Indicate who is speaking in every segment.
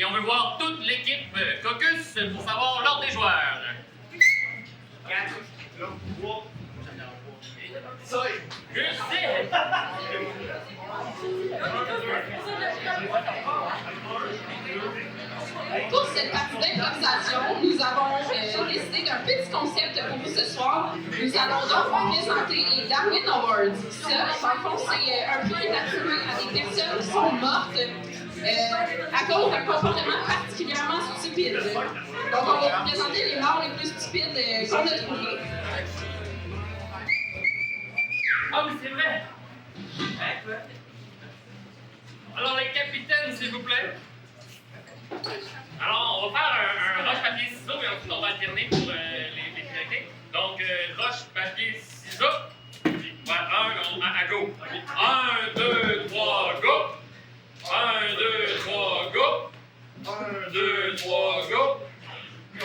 Speaker 1: Et on veut voir toute l'équipe Caucus pour savoir l'ordre des joueurs. 4, 3, juste.
Speaker 2: Pour cette partie d'improvisation, nous avons décidé d'un petit concept pour vous ce soir. Nous allons donc vous présenter les Darwin Awards. Ça, dans le fond, c'est un prix attribué à des personnes qui sont mortes à cause d'un comportement particulièrement stupide. Donc, on va vous présenter les morts les plus stupides qu'on a trouvées.
Speaker 1: Ah oui, c'est vrai. Alors, les capitaines, s'il vous plaît. Alors, on va faire un roche, papier, ciseaux, mais ensuite on va alterner pour les priorités. Donc, roche, papier, ciseaux. Ouais, à go. 1, 2, 3, go. 1, 2, 3, go. 1, 2, 3, go. 1,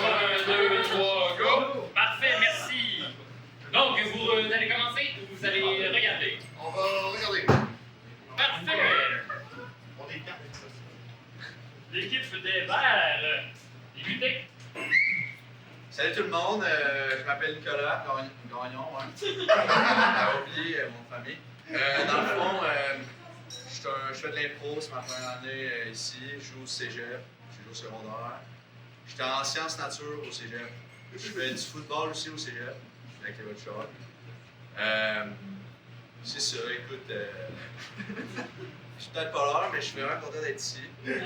Speaker 1: 2, 3, go. Parfait, merci. Donc, vous allez commencer ou vous allez regarder?
Speaker 3: On va regarder.
Speaker 1: Parfait.
Speaker 3: On est quatre.
Speaker 1: L'équipe des Verts. Débuté.
Speaker 3: Salut tout le monde, je m'appelle Nicolas Gagnon, ouais. J'ai oublié mon nom de famille. Dans le fond, je fais de l'impro, c'est ma première année ici. Je joue au cégep, je joue au secondaire. J'étais en sciences nature au cégep. Je fais du football aussi au cégep, avec les votre shot. C'est ça, écoute, je suis peut-être pas l'heure, mais je suis vraiment content d'être ici. Ouais.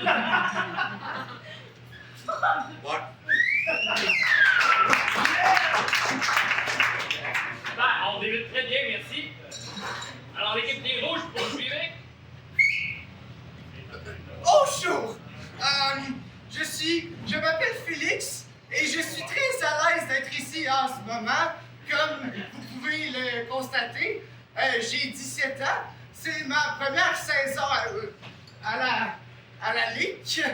Speaker 1: On débute très bien, merci. Alors, l'équipe des Rouges, pour le suivre.
Speaker 4: Bonjour! Je m'appelle Félix et je suis très à l'aise d'être ici en ce moment. Comme vous pouvez le constater, j'ai 17 ans. C'est ma première saison à la Ligue.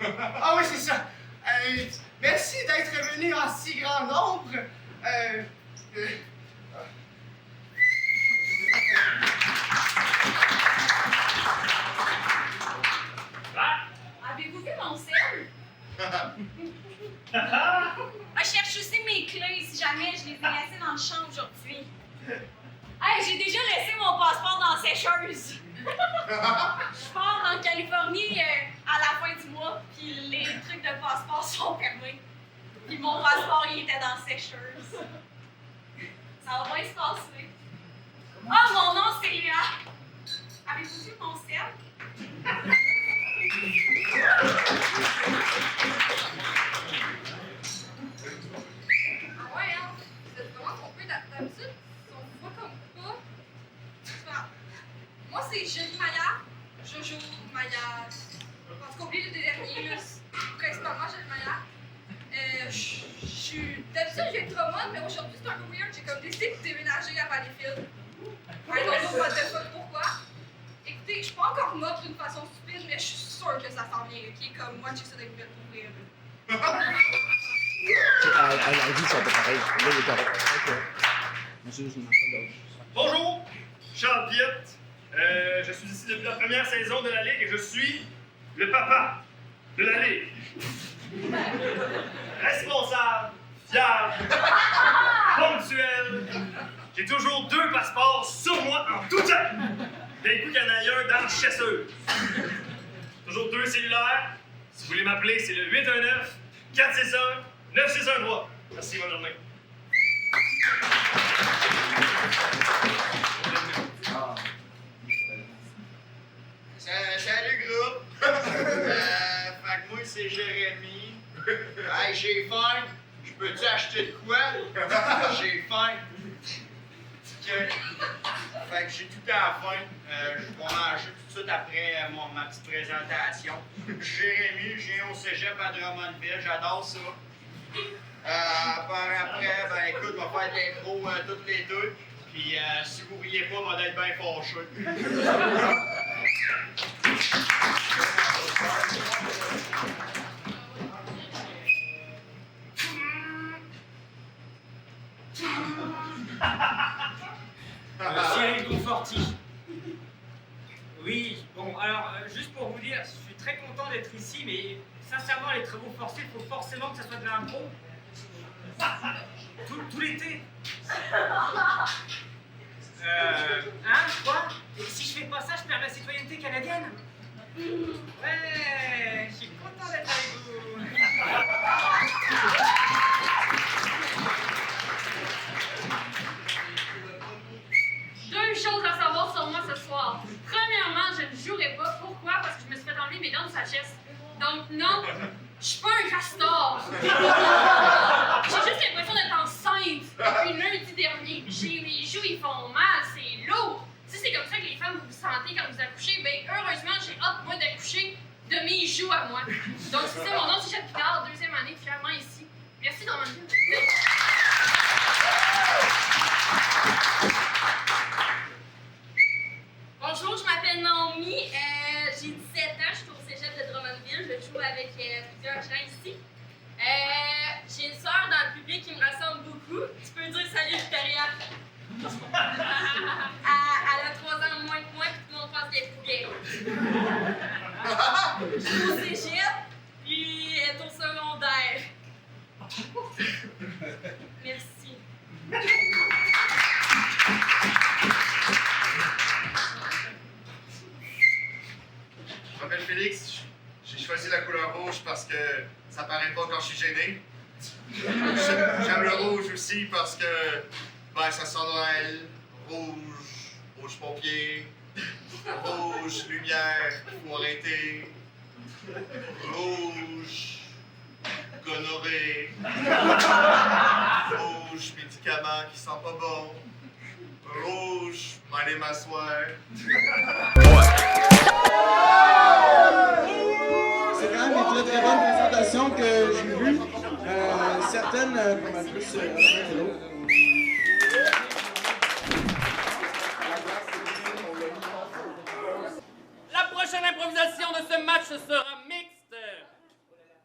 Speaker 4: Ah oui, c'est ça. Merci d'être venu en si grand nombre.
Speaker 5: Avez-vous vu mon sel? Je cherche aussi mes clés si jamais je les ai laissées dans le champ aujourd'hui. Hey, j'ai déjà laissé mon passeport dans la sécheuse. Je pars en Californie à la fin du mois, puis les trucs de passeport sont fermés. Puis mon passeport, il était dans la sécheuse. Ça va bien se passer. Oh, mon nom, c'est Léa. Avez-vous vu mon sel?
Speaker 6: Ah ouais, hein? Vous êtes vraiment trompés d'habitude? On vous voit comme pas. Enfin, moi, c'est Julie Maillard, Jojo Maillard. En tout cas, oubliez le dernier, là. Principalement Julie Maillard. D'habitude, je viens de Drummond, mais aujourd'hui, c'est un peu weird. J'ai comme décidé de déménager à Valleyfield. I don't know what the fuck pourquoi. Écoutez, je suis pas encore morte d'une façon stupide, mais je suis sûre que ça s'en vient, ok? Comme moi, j'ai ça des nouvelles pour vrai.
Speaker 7: Elle dit ça un peu pareil. Là, il est correct. Ok. Monsieur, je m'appelle d'autres.
Speaker 8: Bonjour, Charles Piette. Je suis ici depuis la première saison de la Ligue et je suis le papa de la Ligue. Responsable, fiable, ponctuel. J'ai toujours 2 passeports sur moi en tout temps. D'un coup, qu'il y en a un dans la chasseuse. Toujours 2 cellulaires. Si vous voulez m'appeler, c'est le 819-461-9613. Merci, bonne journée.
Speaker 4: Salut groupe! Fait que moi c'est Jérémy. Hey, j'ai faim! Je peux-tu acheter de quoi? J'ai faim! Fait que j'ai tout le temps faim. Je vais manger tout de suite après ma petite présentation. Jérémy, je viens au cégep à Drummondville, j'adore ça. Par après, ben écoute, on va faire de l'impro toutes les deux. Puis si vous riez pas, on va être bien fâcheux.
Speaker 9: Monsieur Conforti. Oui, bon, alors, juste pour vous dire, je suis très content d'être ici, mais sincèrement, les travaux forcés, il faut forcément que ça soit de l'impro. Tout l'été. Hein, quoi? Et si je fais pas ça, je perds la citoyenneté canadienne? Ouais, je suis content d'être avec vous.
Speaker 10: Deux choses à savoir sur moi ce soir. Premièrement, je ne jouerai pas. Pourquoi? Parce que je me suis fait enlever mes dents de sagesse. Donc non, je suis pas un castor. J'ai juste l'impression d'être enceinte depuis lundi dernier. Mes joues, ils font mal, c'est lourd. Si c'est comme ça que les femmes vous vous sentez quand vous accouchez, ben heureusement, j'ai hâte, moi, d'accoucher de mes joues à moi. Donc c'est ça, mon nom, c'est Chad Picard, 2e année, fièrement ici. Merci, Drummondville. Bonjour, je m'appelle Naomi, j'ai 17 ans, je suis au cégep de Drummondville, je joue avec plusieurs gens ici. J'ai une sœur dans le public qui me ressemble beaucoup, tu peux dire salut Victoria. Elle a 3 ans de moins que moi, puis tout le monde pense qu'elle est poupée. Je suis au cégep, puis elle est au secondaire. Merci.
Speaker 11: Je m'appelle Félix, j'ai choisi la couleur rouge parce que ça paraît pas quand je suis gêné. J'aime le rouge aussi parce que ben, ça sent Noël. Rouge, rouge pompier, rouge lumière, faut arrêter. Rouge, gonorrhée. Rouge, médicament qui sent pas bon. Rouge, aller m'asseoir.
Speaker 7: C'est quand même une très très bonne présentation que j'ai vue. Certaines pas mal plus que l'autre.
Speaker 1: La prochaine improvisation de ce match sera mixte.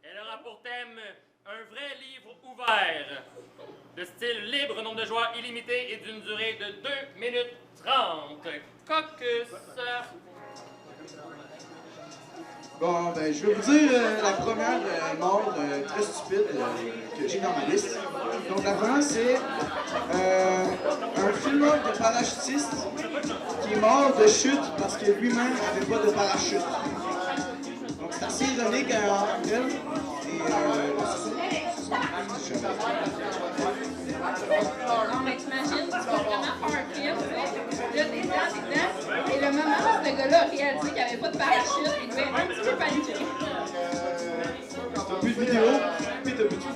Speaker 1: Elle aura pour thème un vrai livre ouvert. De style libre, nombre de joueurs illimité et d'une durée de 2 minutes 30. Caucus.
Speaker 7: Bon, ben, je vais vous dire la première mort très stupide que j'ai dans ma liste. Donc, la première, c'est un filmeur de parachutiste qui est mort de chute parce que lui-même n'avait pas de parachute. Donc, c'est assez ironique en elle. Et
Speaker 2: Non, mais t'imagines, tu vas vraiment faire un film, là, des dents, et le moment où ce gars-là a réalisé qu'il n'y avait pas de parachute, il devait être un petit peu paniqué.
Speaker 7: t'as plus de vidéo, puis t'as plus de film.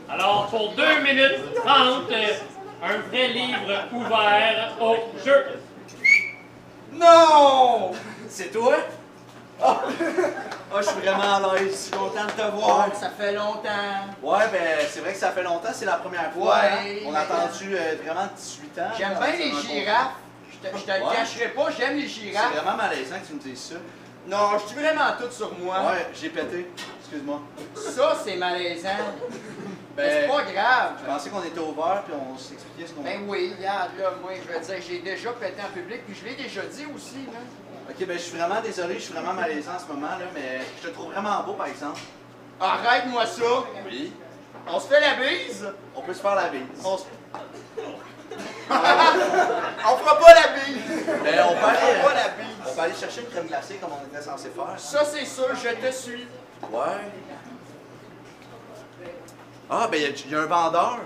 Speaker 1: Alors, pour 2 minutes 30, un vrai livre ouvert au jeu.
Speaker 4: Non! C'est toi? Oh, je suis vraiment à l'aise, je suis content de te voir. Ça fait longtemps.
Speaker 3: Ouais, ben c'est vrai que ça fait longtemps, c'est la première fois.
Speaker 4: Ouais.
Speaker 3: On a attendu vraiment 18 ans.
Speaker 4: J'aime bien les girafes. Je te le cacherai pas, j'aime les
Speaker 3: C'est
Speaker 4: girafes.
Speaker 3: vraiment malaisant que tu me dises ça.
Speaker 4: Non, je suis vraiment tout sur moi.
Speaker 3: Ouais, j'ai pété. Excuse-moi.
Speaker 4: Ça, c'est malaisant. Mais
Speaker 3: Ben,
Speaker 4: c'est pas grave.
Speaker 3: je pensais qu'on était ouvert puis on s'expliquait ce qu'on...
Speaker 4: Ben oui, regarde, là, moi, je veux dire, j'ai déjà pété en public, puis je l'ai déjà dit aussi, là.
Speaker 3: Ok, ben je suis vraiment désolé, je suis vraiment malaisant en ce moment, là, mais je te trouve vraiment beau, par exemple.
Speaker 4: Arrête-moi ça.
Speaker 3: Oui.
Speaker 4: On se fait la bise.
Speaker 3: On peut se faire la bise.
Speaker 4: On fera pas la bise.
Speaker 3: Ben, on peut
Speaker 4: On
Speaker 3: aller,
Speaker 4: fera pas la bise.
Speaker 3: on peut aller chercher une crème glacée comme on était censé faire.
Speaker 4: Ça, c'est sûr, je te suis.
Speaker 3: Ouais. Ah, ben il y a un vendeur.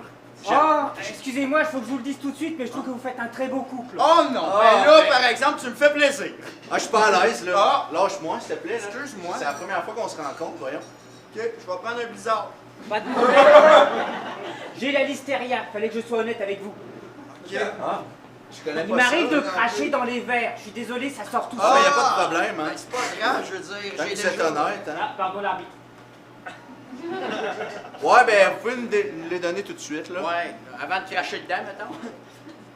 Speaker 9: Oh, excusez-moi, il faut que je vous le dise tout de suite, mais je trouve que vous faites un très beau couple.
Speaker 4: Oh non,
Speaker 3: Ah,
Speaker 4: ben là,
Speaker 3: ben-
Speaker 4: par exemple, tu me fais plaisir.
Speaker 3: Ah, je suis pas à l'aise, là.
Speaker 4: Ah.
Speaker 3: Lâche-moi, s'il te plaît. là.
Speaker 4: Excuse-moi.
Speaker 3: C'est la première fois qu'on se rencontre, voyons.
Speaker 4: Ok, je vais prendre un blizzard.
Speaker 9: Pas de problème. J'ai la listeria, fallait que je sois honnête avec vous.
Speaker 3: Ah, je connais
Speaker 9: Il
Speaker 3: pas
Speaker 9: m'arrive
Speaker 3: ça.
Speaker 9: de cracher dans les verres, je suis désolé, ça sort tout
Speaker 3: Ah,
Speaker 9: seul.
Speaker 3: y a pas de problème, hein.
Speaker 4: Ben, c'est pas grave, je veux dire.
Speaker 3: Tant
Speaker 4: j'ai
Speaker 3: que vous êtes
Speaker 4: déjà-
Speaker 3: honnête, hein.
Speaker 9: Ah, pardon l'arbitre.
Speaker 3: Ouais, ben, vous pouvez nous les donner tout de suite, là.
Speaker 4: Ouais, avant de cracher dedans, mettons.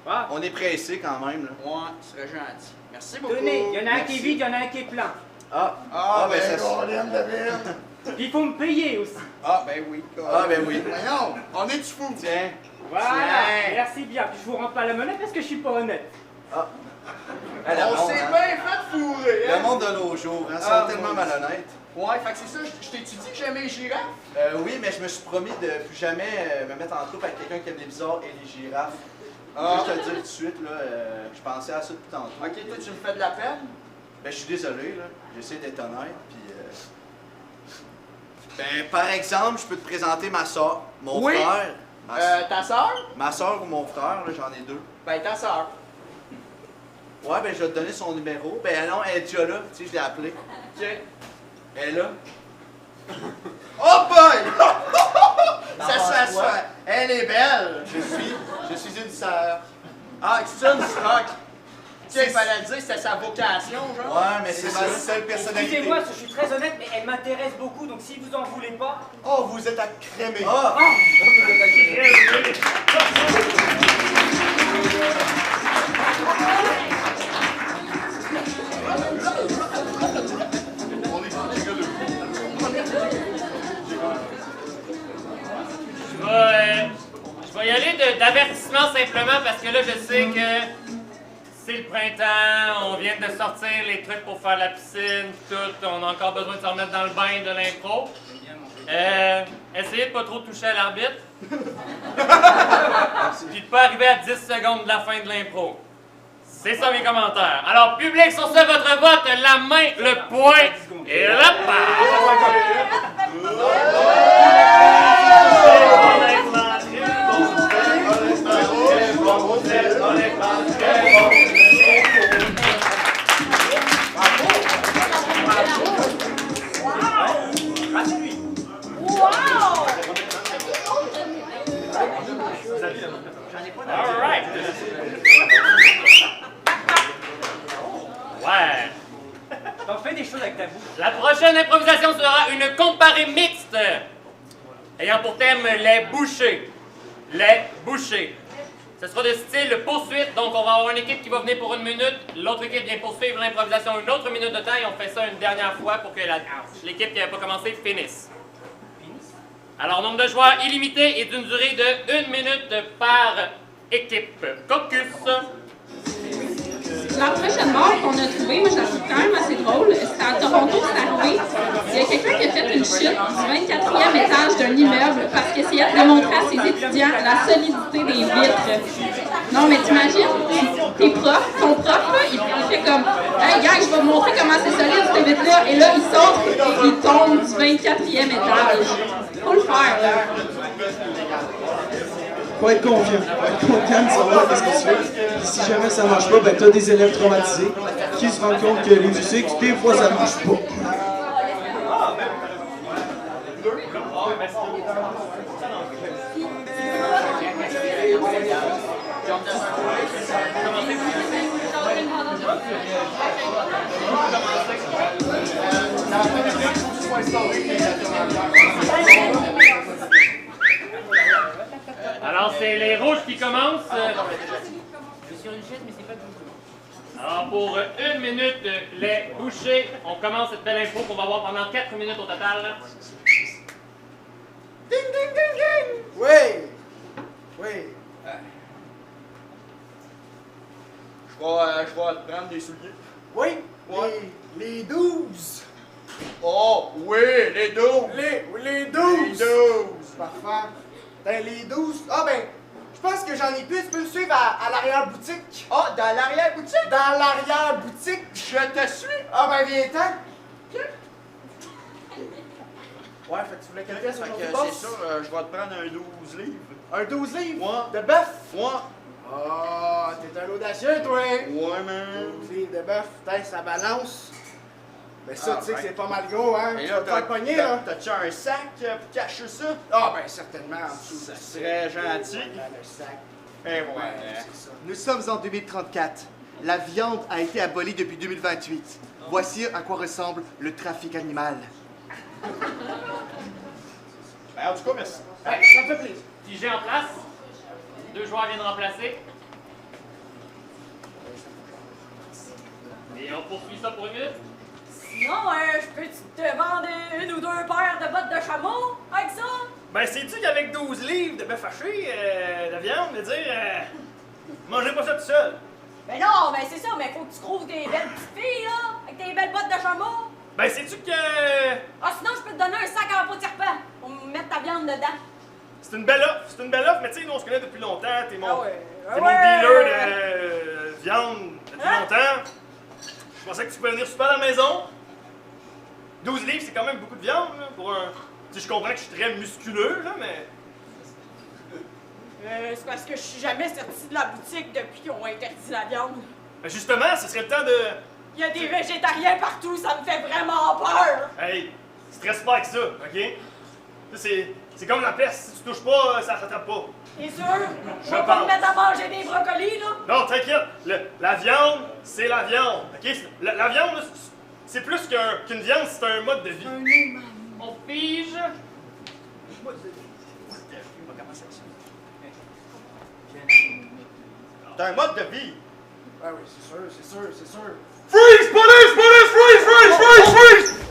Speaker 9: Ah.
Speaker 7: On est pressé quand même, là.
Speaker 4: Ouais, ce serait gentil. Merci beaucoup.
Speaker 9: Tenez, il y en a un qui est
Speaker 7: Merci.
Speaker 9: vide, il y en a un qui est plein.
Speaker 7: Ben ça
Speaker 9: Puis il faut me payer aussi.
Speaker 4: Ah, ben oui.
Speaker 7: Ah, ben oui.
Speaker 4: Voyons, on est du fou.
Speaker 7: Tiens.
Speaker 9: Voilà,
Speaker 4: Tiens.
Speaker 9: merci bien. Puis je vous rends pas la monnaie parce que je suis pas honnête.
Speaker 4: On s'est bien fait fourrer, hein?
Speaker 7: Le monde de nos jours, hein,
Speaker 4: Ah,
Speaker 7: sont tellement
Speaker 4: oui.
Speaker 7: malhonnêtes.
Speaker 4: Ouais, fait que c'est ça, je t'ai-tu dit que j'aimais les girafes?
Speaker 7: Oui, mais je me suis promis de plus jamais me mettre en couple avec quelqu'un qui aime les bizarres et les girafes.
Speaker 4: Ah.
Speaker 7: Je te le dire tout de suite, là, je pensais à ça depuis tantôt.
Speaker 4: Ok, toi, tu me fais de la peine?
Speaker 7: Ben, je suis désolé, là. J'essaie d'être honnête, puis... Ben, par exemple, je peux te présenter ma soeur, mon
Speaker 4: Oui.
Speaker 7: frère.
Speaker 4: Ta soeur?
Speaker 7: Ma soeur ou mon frère, là, j'en ai deux.
Speaker 4: Ben, ta soeur.
Speaker 7: Ouais, ben, je vais te donner son numéro. Ben, non, elle est déjà là, tu sais, je l'ai appelée.
Speaker 4: Ok.
Speaker 7: Elle est là.
Speaker 4: Oh boy!
Speaker 7: T'en
Speaker 4: ça,
Speaker 7: penses quoi?
Speaker 4: elle est belle.
Speaker 7: Je suis une sœur.
Speaker 4: Ah, c'est une stock. Tu sais, il fallait le dire, c'était sa vocation, genre.
Speaker 7: Ouais, mais c'est
Speaker 11: ma
Speaker 7: ça.
Speaker 11: seule personnalité.
Speaker 9: Excusez-moi, je suis très honnête, mais elle m'intéresse beaucoup, donc si vous en voulez pas...
Speaker 11: Oh, vous êtes à crémer.
Speaker 7: Ah!
Speaker 1: Je vais y aller d'avertissement simplement parce que là, je sais que c'est le printemps, on vient de sortir les trucs pour faire la piscine, tout. On a encore besoin de se remettre dans le bain de l'impro. Essayez de pas trop toucher à l'arbitre. Puis de pas arriver à 10 secondes de la fin de l'impro. C'est ça mes commentaires. Alors, public, sur ce, votre vote, la main, le point et la passe. All right. Ouais.
Speaker 9: T'en fais des choses avec ta bouche.
Speaker 1: La prochaine improvisation sera une comparée mixte ayant pour thème les bouchées. Les bouchées. Ce sera de style poursuite, donc on va avoir une équipe qui va venir pour 1 minute, l'autre équipe vient poursuivre l'improvisation une autre minute de temps et on fait ça une dernière fois pour que l'équipe qui n'avait pas commencé finisse. Alors, nombre de joueurs illimité et d'une durée de 1 minute par équipe. Caucus.
Speaker 2: La prochaine mort qu'on a trouvée, moi je la trouve quand même assez drôle. C'était à Toronto, c'est arrivé. Il y a quelqu'un qui a fait une chute du 24e étage d'un immeuble parce qu'il essayait de démontrer à ses étudiants la solidité des vitres. Non, mais t'imagines, tes profs, ton prof, là, il fait comme hey, gars, je vais vous montrer comment c'est solide cette vitre-là. Et là, il saute et il tombe du 24e étage. Faut le faire, là.
Speaker 7: Faut être confiant. Faut être confiant de savoir ce que tu fais. Puis si jamais ça marche pas, ben t'as des élèves traumatisés qui se rendent compte que les musiques, des fois ça marche pas.
Speaker 1: Alors, c'est les rouges qui commencent.
Speaker 9: Je suis sur une chaise, mais c'est pas tout.
Speaker 1: Alors, pour 1 minute, les bouchées, on commence cette belle info qu'on va voir pendant 4 minutes au total.
Speaker 4: Ding, ding, ding, ding!
Speaker 7: Oui! Oui!
Speaker 4: Je vais te prendre des souliers.
Speaker 7: Oui!
Speaker 4: Ouais.
Speaker 7: Les 12!
Speaker 4: Oh, oui, les 12!
Speaker 7: Les 12!
Speaker 4: Les 12!
Speaker 7: Parfait. Ben, les 12. Ah, ben, je pense que j'en ai plus. Tu peux me suivre à l'arrière-boutique.
Speaker 4: Ah, dans l'arrière-boutique?
Speaker 7: Dans l'arrière-boutique.
Speaker 4: Je te suis!
Speaker 7: Ah, ben, viens-t'en. Ouais, fait que tu voulais quelle pièce
Speaker 4: Fait
Speaker 7: aujourd'hui,
Speaker 4: que
Speaker 7: boss?
Speaker 4: c'est ça, je vais te prendre un 12 livres.
Speaker 7: Un 12 livres?
Speaker 4: Ouais.
Speaker 7: De bœuf?
Speaker 4: Moi?
Speaker 7: Ah, t'es un audacieux, toi!
Speaker 4: Ouais, man.
Speaker 7: 12 livres de bœuf, putain, ça balance. Mais ça,
Speaker 4: Ah,
Speaker 7: tu sais que
Speaker 4: ouais.
Speaker 7: c'est pas mal gros, hein?
Speaker 4: Et
Speaker 7: Tu
Speaker 4: là,
Speaker 7: vas te faire pogner, là?
Speaker 4: t'as-tu un sac pour cacher ça?
Speaker 7: Ah, ben, certainement, en dessous.
Speaker 4: Ça serait gentil.
Speaker 7: Le sac.
Speaker 4: Et voilà.
Speaker 7: Ouais, c'est ça.
Speaker 12: Nous sommes en 2034. La viande a été abolie depuis 2028. Voici à quoi ressemble le trafic animal.
Speaker 4: Ben, en tout cas, merci.
Speaker 1: Ça me fait plaisir. Figé en place. 2 joueurs viennent remplacer. Et on poursuit ça pour une minute?
Speaker 5: Sinon, je peux te vendre une ou deux paires de bottes de chameau avec ça?
Speaker 8: Ben, sais-tu qu'avec 12 livres de bœuf haché, de viande, je veux dire, mangez pas ça tout seul.
Speaker 5: Ben non, ben c'est ça, mais faut que tu trouves des belles petites filles, là, avec tes belles bottes de chameau.
Speaker 8: Ben, sais-tu que
Speaker 5: Ah, sinon, je peux te donner un sac en peau de serpent pour mettre ta viande dedans.
Speaker 8: c'est une belle offre, mais tu sais, nous on se connaît depuis longtemps, t'es mon,
Speaker 5: Ah ouais.
Speaker 8: t'es mon dealer de viande depuis longtemps. Je pensais que tu pouvais venir super à la maison. 12 livres, c'est quand même beaucoup de viande, là, pour un... Tu sais, je comprends que je suis très musculeux, là, mais...
Speaker 5: C'est parce que je suis jamais sortie de la boutique depuis qu'ils ont interdit la viande.
Speaker 8: Ben justement, ce serait le temps de...
Speaker 5: Il y a des végétariens partout, ça me fait vraiment peur!
Speaker 8: Hey, stresse pas avec ça, ok? Ça, c'est comme la peste, si tu touches pas, ça rattrape pas.
Speaker 5: T'es sûr?
Speaker 8: Je
Speaker 5: Je vais pas
Speaker 8: pense.
Speaker 5: me mettre à manger des brocolis, là?
Speaker 8: Non, t'inquiète, la viande, c'est la viande, ok? La viande, là, c'est plus qu'une viande, c'est un mode de vie.
Speaker 1: On pige.
Speaker 4: C'est un mode de vie.
Speaker 7: Ah oui, c'est sûr.
Speaker 8: Freeze! Police! Police! Freeze! Freeze! Freeze!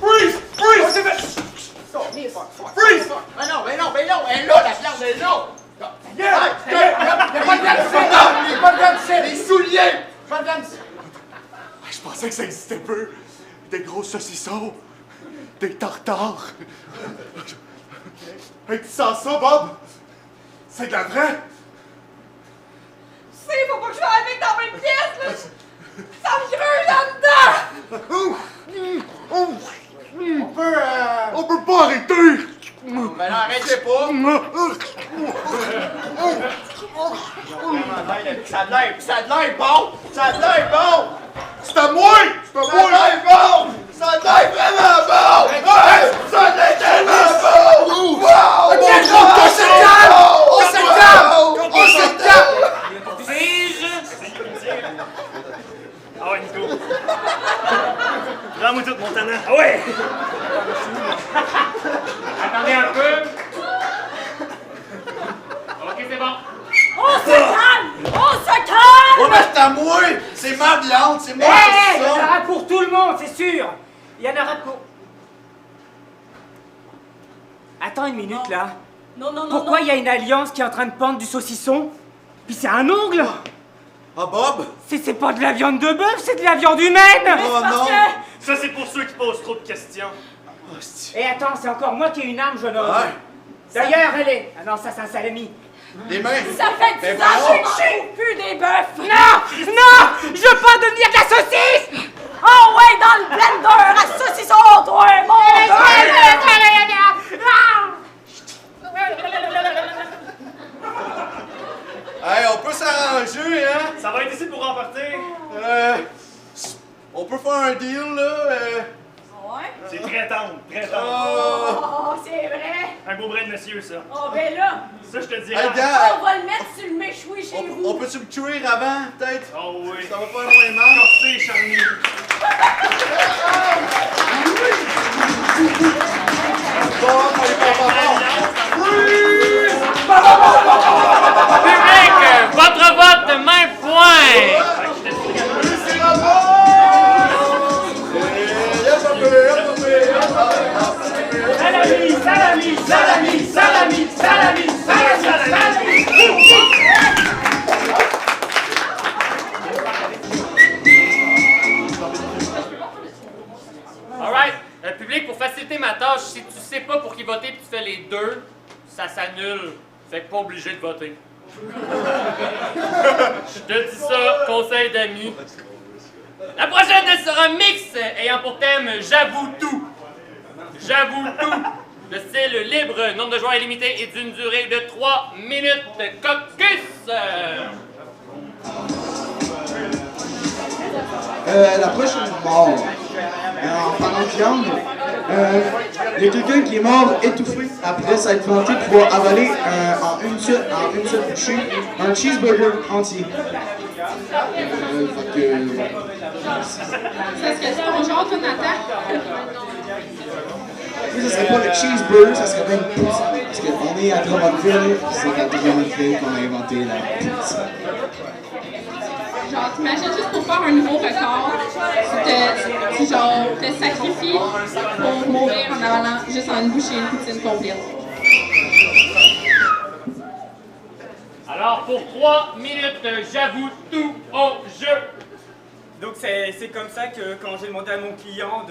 Speaker 8: Freeze! Freeze! Freeze! Freeze!
Speaker 4: Mais non, elle est là, la viande est là.
Speaker 7: Y'a pas de viande ici!
Speaker 4: Les souliers.
Speaker 7: Pas de viande ici!
Speaker 12: Je pensais que ça existait peu. Des gros saucissons, des tartares. Hey, tu sens ça, Bob? C'est de la vraie?
Speaker 5: Tu sais, faut pas que je sois avec dans mes pièces, là! Ça me creuse en dedans!
Speaker 12: On peut pas arrêter!
Speaker 4: Ben non, arrêtez pas. Ça a de l'air bon. Ça a de l'air bon.
Speaker 12: C'est à moi! C'est à
Speaker 4: Ça a de
Speaker 12: moi!
Speaker 4: l'air bon. Ça a de l'air vraiment bon. Hey, ça a de l'air tellement bon. Wow!
Speaker 7: On se calme!
Speaker 8: Pige! Ah ouais, Nico. Prends-moi tout, Montana. Ah ouais!
Speaker 1: Attendez un peu. Ok, c'est bon.
Speaker 5: On se calme! On se calme!
Speaker 3: Ouais, mais c'est à moi! C'est ma viande, c'est moi
Speaker 9: Hey,
Speaker 3: qui
Speaker 9: il y en
Speaker 3: ça!
Speaker 9: aura pour tout le monde, c'est sûr. Il y en aura pour... Attends une minute, là.
Speaker 5: Non.
Speaker 9: Pourquoi il y a une alliance qui est en train de pendre du saucisson? Puis c'est un ongle!
Speaker 3: Ah, Bob?
Speaker 9: C'est pas de la viande de bœuf, c'est de la viande humaine!
Speaker 3: Oh non!
Speaker 8: Ça, c'est pour ceux qui posent trop de questions.
Speaker 9: Et attends, c'est encore moi qui ai une arme, jeune homme.
Speaker 3: Ouais.
Speaker 9: D'ailleurs, elle est... Ah non, ça, c'est un salami.
Speaker 3: Les mains!
Speaker 5: Ça fait 10
Speaker 3: Ben
Speaker 5: ans que je
Speaker 3: voyons.
Speaker 5: ne trouve plus des bœufs!
Speaker 9: Non! Je veux pas devenir de la saucisse!
Speaker 5: Oh ouais, dans le blender à saucisson, toi, mon
Speaker 3: Hey, on peut s'arranger, hein?
Speaker 8: Ça va être ici pour remporter.
Speaker 3: On peut faire un deal, là?
Speaker 5: Ouais?
Speaker 8: C'est très tendre, très tendre.
Speaker 5: Oh, c'est vrai!
Speaker 8: Un beau brin de monsieur, ça.
Speaker 5: Oh, ben là,
Speaker 8: Ça, je te dirais.
Speaker 3: Hey, gars!
Speaker 5: on va le mettre sur le méchoui chez vous!
Speaker 3: On peut-tu me tuer avant, peut-être?
Speaker 8: Oh oui.
Speaker 3: Ça va faire moins mal?
Speaker 8: Corsé, charnier.
Speaker 1: Public, votre vote de main point. Alright, public, pour faciliter ma tâche, si tu sais pas pour qui voter puis tu fais les deux, ça s'annule. Fait que pas obligé de voter. Je te dis ça, conseil d'amis. La prochaine sera un mix ayant pour thème J'avoue tout. J'avoue tout. Le style libre, nombre de joueurs illimité et d'une durée de 3 minutes. Caucus!
Speaker 7: La prochaine mort. En parlant de viande, il y a quelqu'un qui est mort étouffé après s'être vanté pouvoir avaler en une seule bouchée un cheeseburger entier.
Speaker 2: Ça serait ton genre, ton attaque?
Speaker 7: Ça serait pas le cheeseburger, ça serait même pizza. Parce qu'on est à Drummondville, puis c'est à Drummondville qu'on a inventé la pizza.
Speaker 2: Genre, t'imagines juste pour faire un nouveau record, tu te genre, te sacrifies pour mourir en avalant juste en une bouchée une poutine complète.
Speaker 1: Alors, pour 3 minutes, j'avoue tout au jeu.
Speaker 9: Donc c'est comme ça que quand j'ai demandé à mon client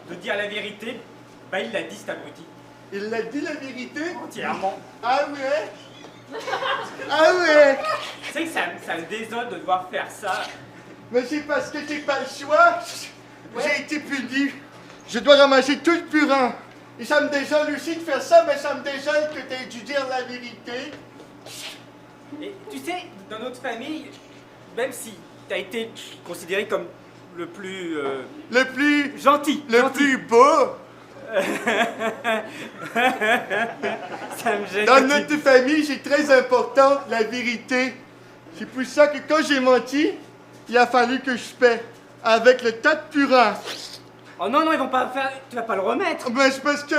Speaker 9: de dire la vérité, bah il l'a dit cet abruti.
Speaker 12: Il l'a dit la vérité?
Speaker 9: Entièrement.
Speaker 12: Ah ouais? Ah ouais?
Speaker 9: Tu sais que ça me désole de devoir faire ça.
Speaker 12: Mais c'est parce que j'ai pas le choix. J'ai été puni. Je dois ramasser tout le purin. Et ça me désole aussi de faire ça, mais ça me désole que t'aies dû dire la vérité.
Speaker 9: Et tu sais, dans notre famille, même si t'as été considéré comme le plus...
Speaker 12: Le plus...
Speaker 9: gentil.
Speaker 12: Le plus beau.
Speaker 9: Ça me gêne.
Speaker 12: Dans notre famille, c'est très important, la vérité. C'est pour ça que quand j'ai menti, il a fallu que je paie avec le tas de purin.
Speaker 9: Oh non, non, ils vont pas faire... Tu vas pas le remettre.
Speaker 12: Ben, c'est parce que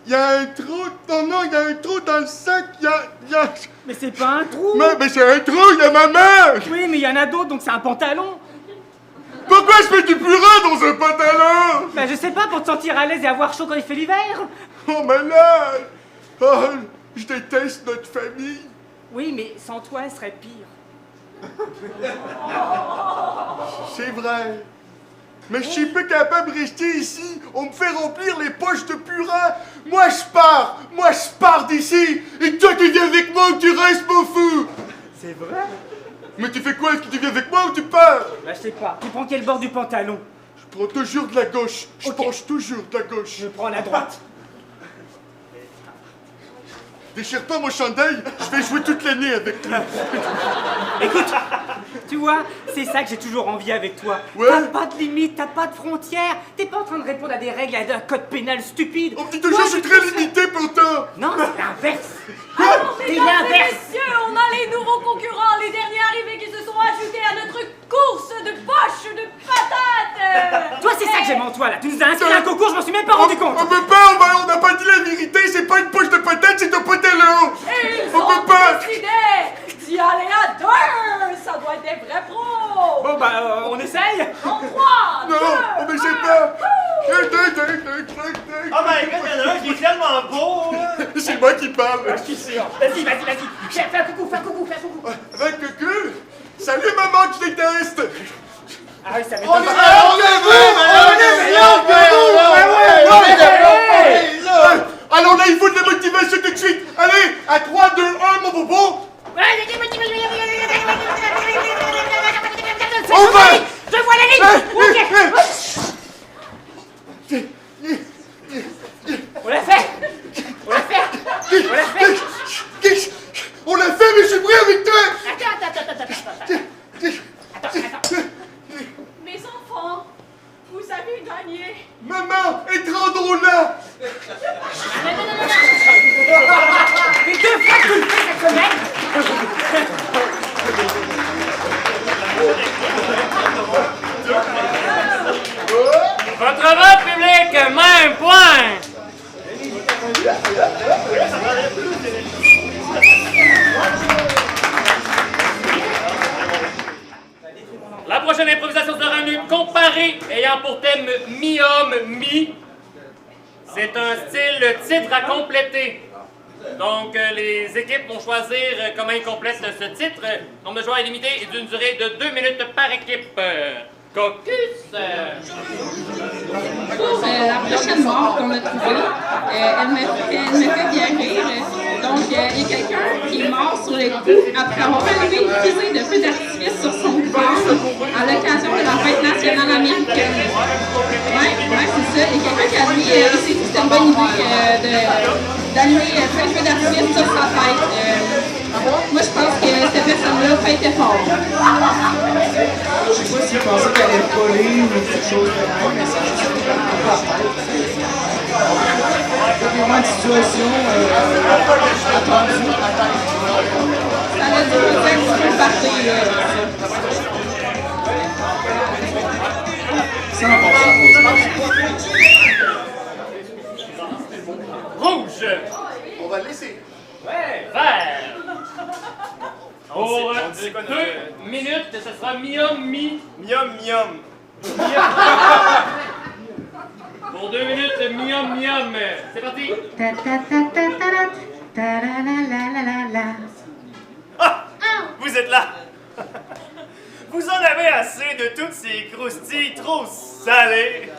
Speaker 12: il y a un trou... Non, il y a un trou dans le sac, il y a...
Speaker 9: Mais c'est pas un trou.
Speaker 12: Mais c'est un trou, il y a ma main.
Speaker 9: Oui, mais il y en a d'autres, donc c'est un pantalon.
Speaker 12: Pourquoi je mets du purin dans un pantalon?
Speaker 9: Ben, je sais pas, pour te sentir à l'aise et avoir chaud quand il fait l'hiver.
Speaker 12: Oh, malade! Oh, je déteste notre famille.
Speaker 9: Oui, mais sans toi, elle serait pire.
Speaker 12: C'est vrai. Mais je suis plus capable de rester ici. On me fait remplir les poches de purin. Moi, je pars d'ici. Et toi, tu viens avec moi ou tu restes, mon fou?
Speaker 9: C'est vrai?
Speaker 12: Mais tu fais quoi? Est-ce que tu viens avec moi ou tu pars?
Speaker 9: Bah, je sais pas. Tu prends quel bord du pantalon?
Speaker 12: Je prends toujours de la gauche. Je penche toujours de la gauche.
Speaker 9: Je prends la droite.
Speaker 12: Déchire pas mon chandail, je vais jouer toute l'année avec toi.
Speaker 9: Écoute, tu vois, c'est ça que j'ai toujours envie avec toi.
Speaker 12: Ouais.
Speaker 9: T'as pas de limite, t'as pas de frontières. T'es pas en train de répondre à des règles, à un code pénal stupide.
Speaker 12: On me dit toujours que je suis très limité pourtant.
Speaker 9: Non, c'est l'inverse.
Speaker 5: Alors,
Speaker 9: C'est
Speaker 5: mesdames et
Speaker 9: l'inverse.
Speaker 5: messieurs, on a les nouveaux concurrents, les derniers arrivés qui se sont ajoutés à notre course de poches de patates.
Speaker 9: Toi, c'est ça que j'aime en toi, là. Tu nous as inscrit à un concours, je m'en suis même pas rendu compte.
Speaker 12: On peut pas, on n'a pas dit la vérité, c'est pas une poche de patate, c'est un pantalon.
Speaker 5: Et ils
Speaker 12: On
Speaker 5: ont
Speaker 12: peut pas.
Speaker 5: décidé d'y aller à deux. Ça doit être des vrais pros.
Speaker 9: Bon, bah, on essaye.
Speaker 5: En 3,
Speaker 12: Non, on ne sait pas.
Speaker 8: Oh my god, il y en a un qui est tellement beau, là.
Speaker 12: C'est moi qui parle.
Speaker 9: Je suis sûr. Vas-y. Fais un coucou.
Speaker 12: Avec le cul. Salut maman, tu déteste.
Speaker 9: Ah oui, ça
Speaker 12: On
Speaker 9: m'étonne
Speaker 12: est
Speaker 9: pas.
Speaker 12: Alors là, il faut de la motivation tout de suite. Allez, à 3, 2, 1, mon bobo. On va.
Speaker 5: Je vois la ligne.
Speaker 9: On l'a fait.
Speaker 12: On l'a fait, mais je suis prêt avec toi.
Speaker 5: Attends. Mes enfants, vous avez gagné.
Speaker 12: Maman, étrange là.
Speaker 5: Non.
Speaker 9: Mais 2 fois que tu le fais cette semaine.
Speaker 1: Votre vote public, même point. La prochaine improvisation sera une lutte comparée ayant pour thème mi-homme, mi. C'est un style titre à compléter. Donc, les équipes vont choisir comment ils complètent ce titre. Nombre de joueurs est limité et d'une durée de 2 minutes par équipe. Caucus!
Speaker 2: Pour la prochaine mort qu'on a trouvée, elle me fait bien rire. Donc, il y a quelqu'un qui est mort sur le coup après avoir enlevé une fusée de feu d'artifice sur son corps à l'occasion de la fête nationale américaine. Ouais, c'est ça. Il y a quelqu'un qui a dit il s'est dit que c'était une bonne idée d'allumer plein de feux d'artifice sur sa tête. Moi, je pense que cette personne-là fêtait fort.
Speaker 7: Je sais pas s'il pensait qu'elle allait voler ou quelque chose comme ça, mais ça juste pas la tête. C'est vraiment une situation attendue.
Speaker 2: Ça a dû faire un petit peu partir, là.
Speaker 7: 100%.
Speaker 1: Rouge!
Speaker 12: On va le laisser.
Speaker 1: Ouais! Vert! Pour
Speaker 8: On dit quoi,
Speaker 1: 2 minutes, ce sera mi-homme, mi.
Speaker 8: Miam.
Speaker 1: miam. C'est parti.
Speaker 8: Ah! Vous êtes là! Vous en avez assez de toutes ces croustilles trop salées?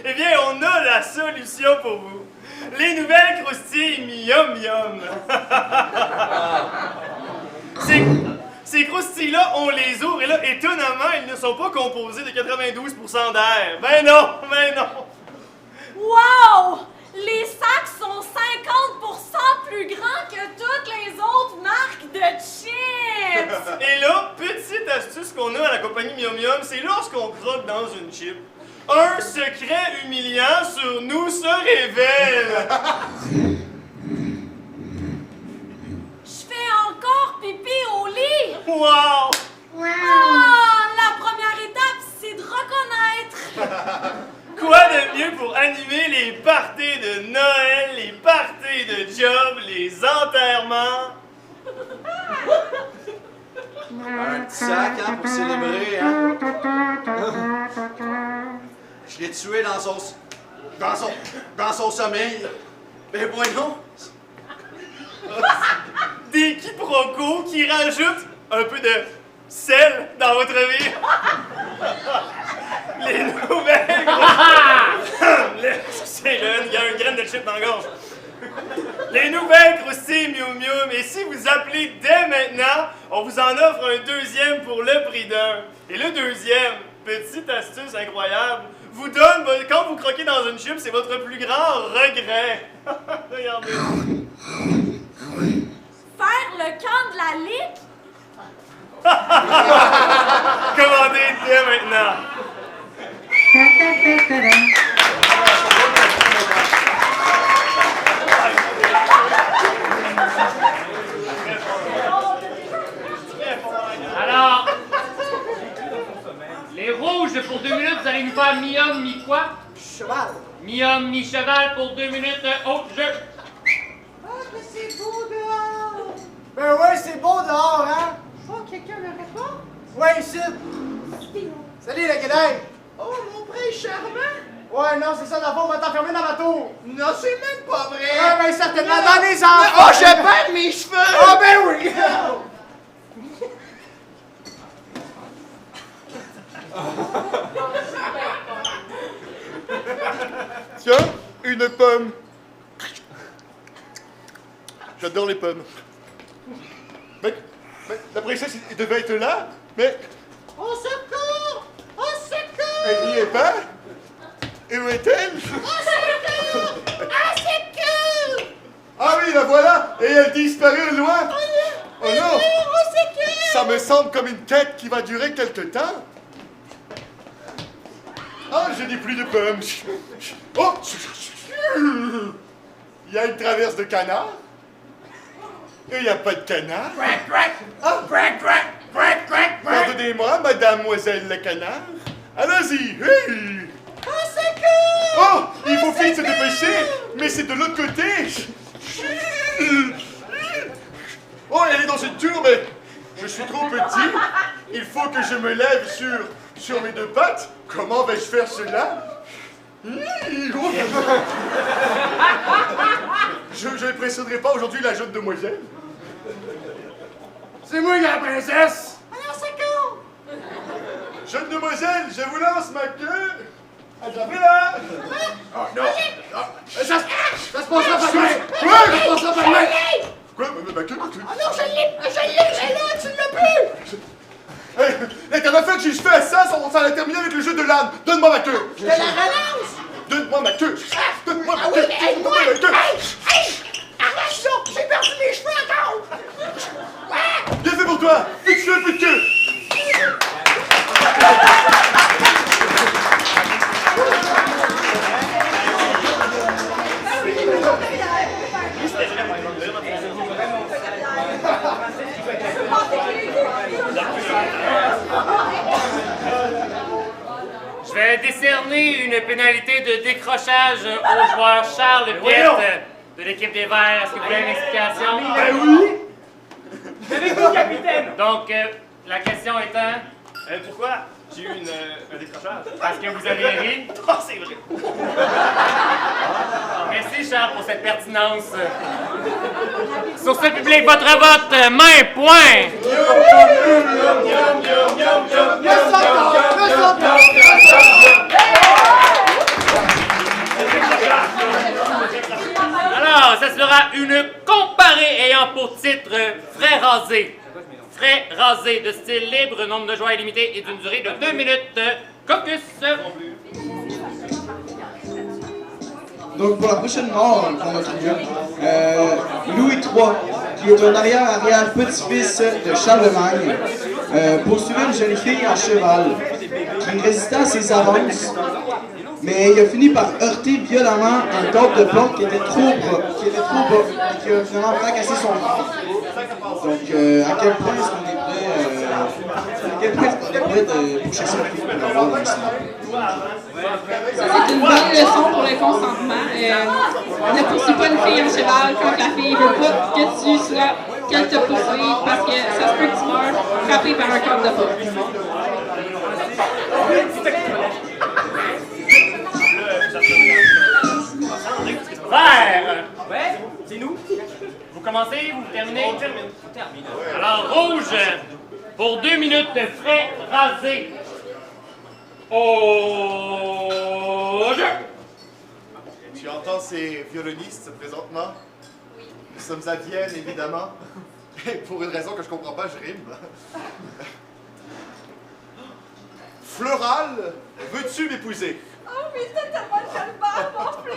Speaker 8: Eh bien, on a la solution pour vous. Les nouvelles croustilles Miam Miam. Ces croustilles-là, on les ouvre et là, étonnamment, ils ne sont pas composés de 92% d'air. Ben non, ben non.
Speaker 5: Wow! Les sacs sont 50% plus grands que toutes les autres marques de chips!
Speaker 8: Et là, petite astuce qu'on a à la compagnie Miam Miam, c'est lorsqu'on croque dans une chip, un secret humiliant sur nous se révèle.
Speaker 5: Je fais encore pipi au lit!
Speaker 8: Wow!
Speaker 5: Ah! La première étape, c'est de reconnaître!
Speaker 8: Quoi de mieux pour animer les parties de Noël, les parties de job, les enterrements?
Speaker 3: Un petit sac, hein, pour célébrer, hein. Je l'ai tué dans son sommeil. Ben voyons.
Speaker 8: Des quiproquos qui rajoutent un peu de sel dans votre vie. Les nouvelles il y a une graine de chip dans la gorge. Les nouvelles croustilles Miam Miam. Et si vous appelez dès maintenant, on vous en offre un deuxième pour le prix d'un. Et le deuxième, petite astuce incroyable, vous donne, quand vous croquez dans une chip, c'est votre plus grand regret. Regardez.
Speaker 5: Faire le camp de la ligue?
Speaker 8: Commandez dès maintenant.
Speaker 1: Alors, les rouges pour 2 minutes, vous allez nous faire mi-homme, mi-quoi?
Speaker 7: Cheval.
Speaker 1: Mi-homme, mi-cheval pour 2 minutes. Oh, jeu.
Speaker 7: Ah, mais c'est beau dehors! Ben ouais, c'est beau dehors, hein? Oh, quelqu'un me répond? Ouais, ici. Salut, la guédaille! Oh, mon pré charmant! Ouais, non, c'est ça, d'abord, on va t'enfermer dans ma tour! Non, c'est même pas vrai! Ah, ben certainement, dans les enfants! Oh, je perds mes cheveux! Oh, ben oui!
Speaker 12: Tiens, une pomme. J'adore les pommes. Mais la princesse, elle devait être là, mais...
Speaker 7: Au secours! Au secours!
Speaker 12: Elle n'y est pas. Et où est-elle?
Speaker 7: Au secours! Au secours!
Speaker 12: Ah oui, la voilà! Et elle disparaît au loin! Oh non!
Speaker 7: Au secours!
Speaker 12: Ça me semble comme une quête qui va durer quelque temps. Ah, je n'ai plus de pommes. Oh! Il y a une traverse de canard. Et il n'y a pas de canard. Ah! Pardonnez-moi, mademoiselle le canard. Allons-y! Hey!
Speaker 7: Au secours!
Speaker 12: Oh! Il faut vite se dépêcher! Mais c'est de l'autre côté! Oh, elle est dans une tour, mais je suis trop petit. Il faut que je me lève sur mes deux pattes. Comment vais-je faire cela? Je n'impressionnerai pas aujourd'hui la jeune demoiselle.
Speaker 7: C'est moi, la princesse! Alors, secours!
Speaker 12: Jeune demoiselle, je vous lance ma queue. Attrapez-la! Oh non!
Speaker 7: Ça se passera par main!
Speaker 12: Quoi?
Speaker 7: Ça se passera par main!
Speaker 12: Quoi? Ma queue?
Speaker 7: Ah non, je l'ai! Elle est là, tu l'as plus!
Speaker 12: Hey, la dernière fois que j'ai fait ça a terminé avec le jeu de l'âne. Donne-moi ma queue.
Speaker 7: Je te la relance!
Speaker 12: Donne-moi ma queue. Donne-moi ma
Speaker 7: Ah
Speaker 12: queue.
Speaker 7: oui, mais aide-moi!
Speaker 12: Donne-moi ma queue.
Speaker 7: Hey! Arrache ça! J'ai perdu mes cheveux encore!
Speaker 12: Bien fait pour toi. Fixe-le un peu de queue.
Speaker 1: Je vais décerner une pénalité de décrochage au joueur Charles Piette de l'équipe des Verts. Est-ce que vous voulez une explication?
Speaker 8: Ben oui! Avec vous, capitaine!
Speaker 1: Donc, la question étant...
Speaker 8: Pourquoi j'ai eu un décrochage.
Speaker 1: Parce que vous avez ri.
Speaker 8: Oh, c'est vrai.
Speaker 1: Merci, Charles, pour cette pertinence. Sur ce public, votre vote, main, point. Alors, ça sera une comparée ayant pour titre Frais rasés. Frais rasés de style libre, nombre de joueurs illimité et d'une durée de 2 minutes. Caucus.
Speaker 7: Donc pour la prochaine mort qu'on a trouvée, Louis III, qui est un arrière-arrière petit-fils de Charlemagne, poursuivait une jeune fille en cheval, qui résistait à ses avances, mais il a fini par heurter violemment un cadre de porte qui était trop bas, et qui a finalement fracassé son corps. Donc à quel point est-ce qu'on est prêt de boucher sa fille pour avoir un sang?
Speaker 2: C'est une bonne leçon pour le consentement. Ne poursuis pas une fille en cheval quand la fille veut pas qu'elle te poursuive parce que ça se peut que tu meurs frappé par un cadre de porte.
Speaker 1: Vert.
Speaker 9: Ouais, c'est nous.
Speaker 1: Vous commencez, vous terminez?
Speaker 9: On termine.
Speaker 1: Alors, rouge, pour 2 minutes, frais rasés. Au jeu!
Speaker 12: Tu entends ces violonistes présentement? Oui. Nous sommes à Vienne, évidemment. Et pour une raison que je comprends pas, je rime. Floral, veux-tu m'épouser?
Speaker 6: Oh, mais c'est tellement le calvaire en plus!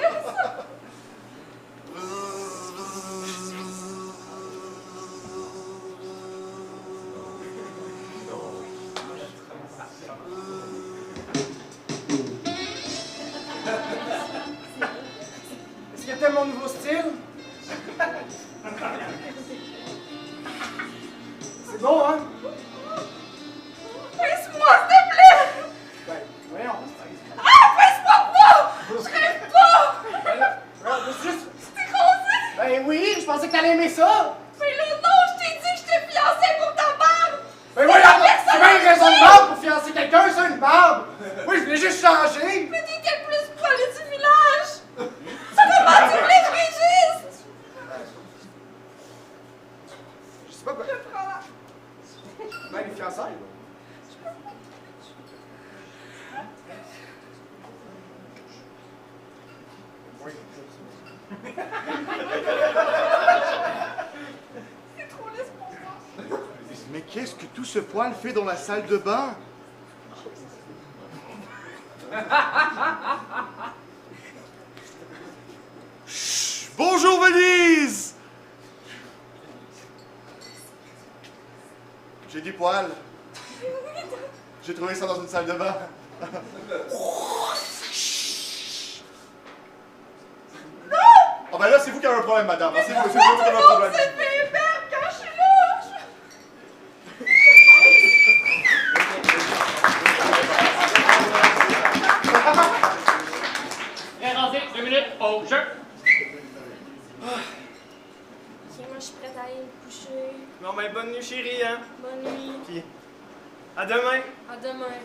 Speaker 9: Est-ce qu'il y a tellement nouveau style? C'est bon, hein?
Speaker 6: Fais-moi, s'il te plaît!
Speaker 9: Ben, voyons.
Speaker 6: Ah, fais-moi pas! Je rêve pas!
Speaker 9: Juste...
Speaker 6: C'était causé!
Speaker 9: Ben oui, je pensais que t'allais aimer ça!
Speaker 6: Mais là, non, je t'ai dit que j'étais fiancée pour ta barbe!
Speaker 9: Ben voyons, c'est bien une raison de barbe pour fiancer quelqu'un, ça, une barbe! Oui, je voulais juste changer!
Speaker 6: Mais t'étais le plus poilu du village! Ça fait pas du blé Régis!
Speaker 9: Je sais pas quoi.
Speaker 6: Je prends la...
Speaker 9: Ben, les fiançailles. Oui.
Speaker 6: C'est trop lisse pour moi.
Speaker 12: Mais qu'est-ce que tout ce poil fait dans la salle de bain? Chut, bonjour Venise! J'ai du poil. J'ai trouvé ça dans une salle de bain. Oh ben là, c'est vous qui avez un problème, madame. C'est vous qui avez un problème.
Speaker 6: C'est pépère quand je suis là!
Speaker 1: Frais rasés, 2 minutes, au jeu!
Speaker 5: Ok, moi je suis prête à aller me coucher.
Speaker 8: Bon, ben, bonne nuit, chérie, hein?
Speaker 5: Bonne nuit.
Speaker 8: Puis, à demain.
Speaker 5: À demain.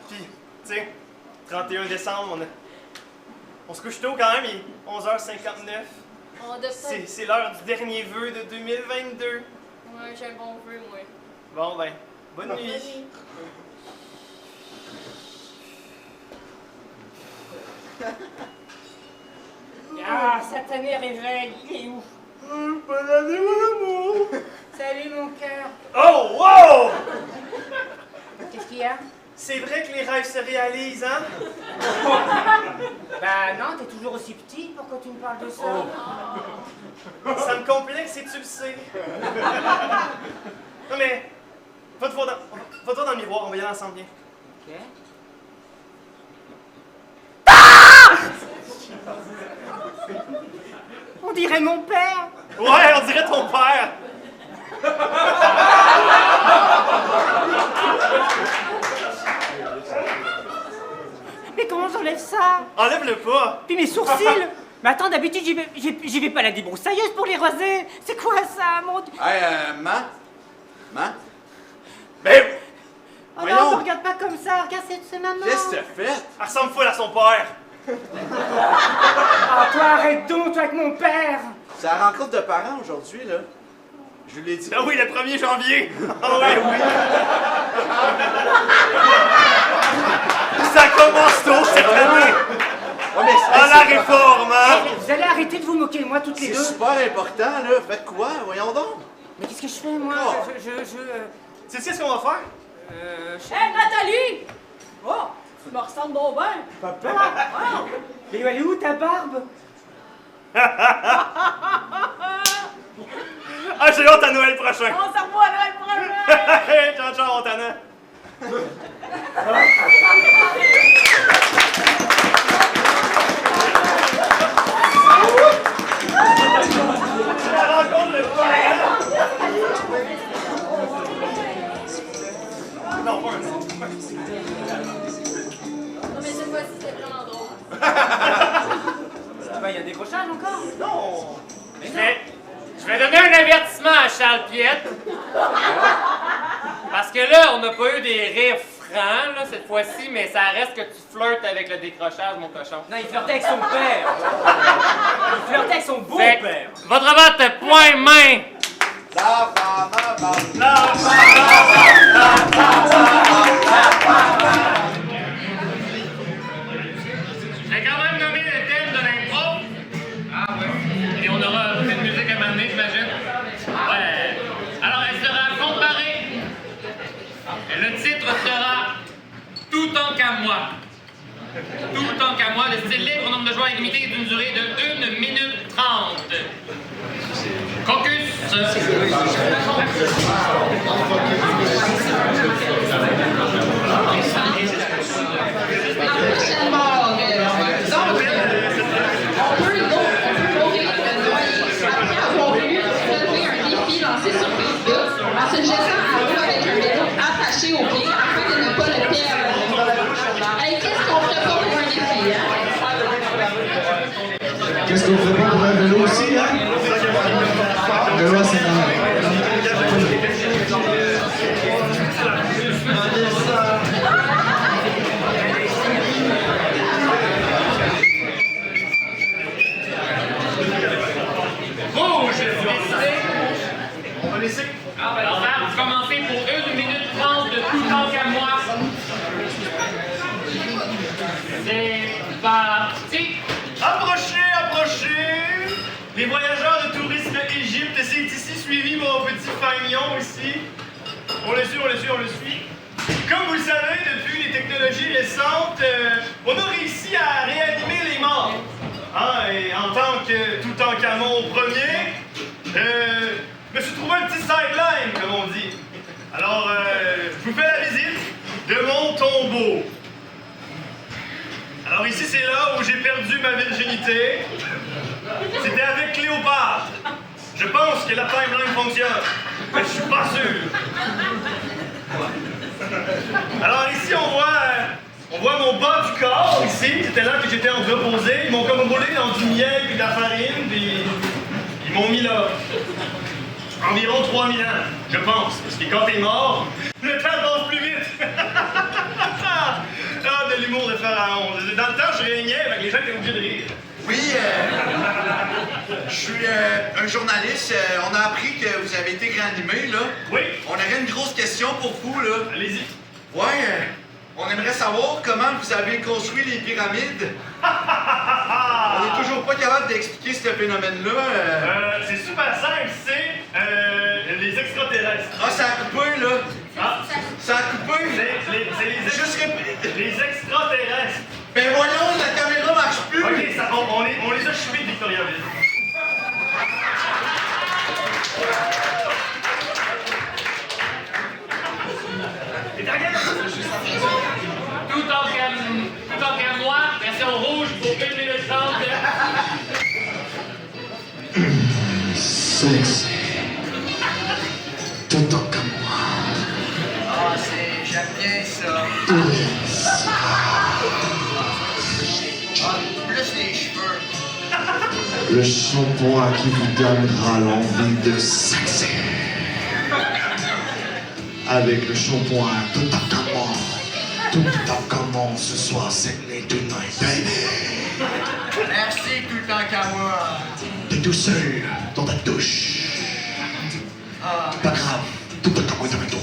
Speaker 8: Puis, tu sais, 31 décembre, on se couche tôt quand même, il est 11h59.
Speaker 5: On doit
Speaker 8: C'est l'heure du dernier vœu de 2022.
Speaker 5: Ouais, j'ai un bon vœu, moi.
Speaker 8: Bon, ben, bonne nuit.
Speaker 5: Bonne nuit. Ah, satané réveil, il est où?
Speaker 8: Bonne année, mon amour!
Speaker 5: Salut mon cœur.
Speaker 8: Oh, wow!
Speaker 5: Qu'est-ce qu'il y a?
Speaker 8: C'est vrai que les rêves se réalisent, hein?
Speaker 5: Bah non, t'es toujours aussi petit, pourquoi tu me parles de ça?
Speaker 8: Ça me complexe et tu le sais. Non mais, va te voir dans le miroir, on va y aller ensemble, viens.
Speaker 5: Ok. On dirait mon père.
Speaker 8: Ouais, on dirait ton père.
Speaker 5: Mais comment j'enlève ça?
Speaker 8: Enlève-le pas.
Speaker 5: Puis mes sourcils. Mais attends, d'habitude, j'y vais pas à la débroussailleuse pour les raser. C'est quoi ça, mon Dieu?
Speaker 3: Hey, Ma?
Speaker 8: Ben,
Speaker 9: Oh
Speaker 12: Voyons.
Speaker 9: non, regarde pas comme ça, regarde, c'est maman.
Speaker 12: Qu'est-ce que t'as fait?
Speaker 8: Elle ressemble full à son père.
Speaker 9: Ah, toi, arrête donc, toi avec mon père.
Speaker 12: C'est la rencontre de parents aujourd'hui, là. Je l'ai dit.
Speaker 8: Ah oui, le 1er janvier. Ah oui, oui. Ça commence tôt cette année.
Speaker 12: Ouais, mais
Speaker 8: À la réforme, hein.
Speaker 9: Vous allez arrêter de vous moquer de moi toutes les
Speaker 12: c'est
Speaker 9: deux.
Speaker 12: super important, là. Faites quoi? Voyons donc.
Speaker 9: Mais qu'est-ce que je fais, moi?
Speaker 12: Oh.
Speaker 8: Tu sais ce qu'on va faire?
Speaker 5: Hé, Nathalie! Oh, tu me ressembles donc bien.
Speaker 9: Papa? Mais elle est où ta barbe?
Speaker 8: Ah, j'ai hâte à Noël prochain.
Speaker 5: On se revoit là le prochain.
Speaker 8: Ciao, ciao, Montana. La rencontre de père. Non, pas un nom.
Speaker 6: Non, mais cette fois-ci, c'était vraiment drôle.
Speaker 9: Il y a un décrochage encore?
Speaker 8: Non.
Speaker 1: Je vais donner un avertissement à Charles Piette. Parce que là, on n'a pas eu des rires francs, là, cette fois-ci, mais ça reste que tu flirtes avec le décrochage, mon cochon.
Speaker 9: Non, il flirtait avec son père. Il flirtait avec son
Speaker 1: Fait
Speaker 9: beau-père.
Speaker 1: que, votre vote, point main.
Speaker 3: La femme,
Speaker 1: Je vais quand même nommer le thème de l'impro. Ah ouais. Et on aura un peu de musique à m'amener, j'imagine. Ouais. Alors, elle sera comparée. Et le titre sera Tout en qu'à moi. Tout en qu'à moi, le style libre au nombre de joueurs illimité et d'une durée de 1 minute 30. Caucus.
Speaker 2: La prochaine mort. Donc, on peut mourir noyé après avoir eu relevé un défi lancé sur Facebook en se jetant à l'eau avec un vélo attaché au pied afin de ne pas le perdre. Hey, qu'est-ce qu'on ferait pas pour un défi, hein?
Speaker 7: Qu'est-ce qu'on ferait pas pour un vélo aussi, hein? Le vélo, c'est quand même.
Speaker 1: Rouge, décidé. On va laisser. Alors, vous commencez pour 1 minute 30 de tout temps qu'à moi. C'est parti.
Speaker 8: Approchez, approchez. Les voyageurs de tourisme Égypte, c'est ici suivi mon petit fagnon ici. On le suit, on le suit, on le suit. Comme vous le savez, depuis les technologies récentes, on a réussi à réanimer les morts. Hein, et en tant que Toutankhamon Ier, je me suis trouvé un petit sideline, comme on dit. Alors, je vous fais la visite de mon tombeau. Alors ici, c'est là où j'ai perdu ma virginité. C'était avec Cléopâtre. Je pense que la timeline fonctionne, mais je suis pas sûr. Alors ici, on voit mon bas du corps, ici. C'était là que j'étais entreposé. Ils m'ont comme roulé dans du miel et de la farine, puis ils m'ont mis là. Environ 3000 ans, je pense. Parce que quand t'es mort, le temps passe plus vite. Ah, de l'humour de Pharaon. Dans le temps, je régnais, avec les gens étaient obligés de rire.
Speaker 3: Oui, je suis un journaliste. On a appris que vous avez été réanimé, là.
Speaker 8: Oui.
Speaker 3: On aurait une grosse question pour vous, là.
Speaker 8: Allez-y.
Speaker 3: Ouais, on aimerait savoir comment vous avez construit les pyramides. On n'est toujours pas capable d'expliquer ce phénomène-là.
Speaker 8: C'est super simple, c'est les extraterrestres.
Speaker 3: Ah, ça a coupé, là.
Speaker 8: Ah,
Speaker 3: Ça a coupé. Juste
Speaker 8: les extraterrestres.
Speaker 3: Ben voyons, la caméra marche plus.
Speaker 8: Ok, on les a chupés de Victoriaville. Et ta gueule?
Speaker 1: Tout en qu'à moi, version rouge pour 1 minute 30.
Speaker 7: Sexe. Tout en comme moi.
Speaker 4: Ah, j'aime bien ça. Plus les cheveux.
Speaker 7: Le shampoing qui vous donnera l'envie de sexer. À
Speaker 13: avec le shampoing tout à comment. Tout à comment ce soir c'est les tonight, baby.
Speaker 4: Merci tout le temps qu'à moi.
Speaker 13: T'es tout seul dans ta douche. Pas grave, tout à comment est avec toi.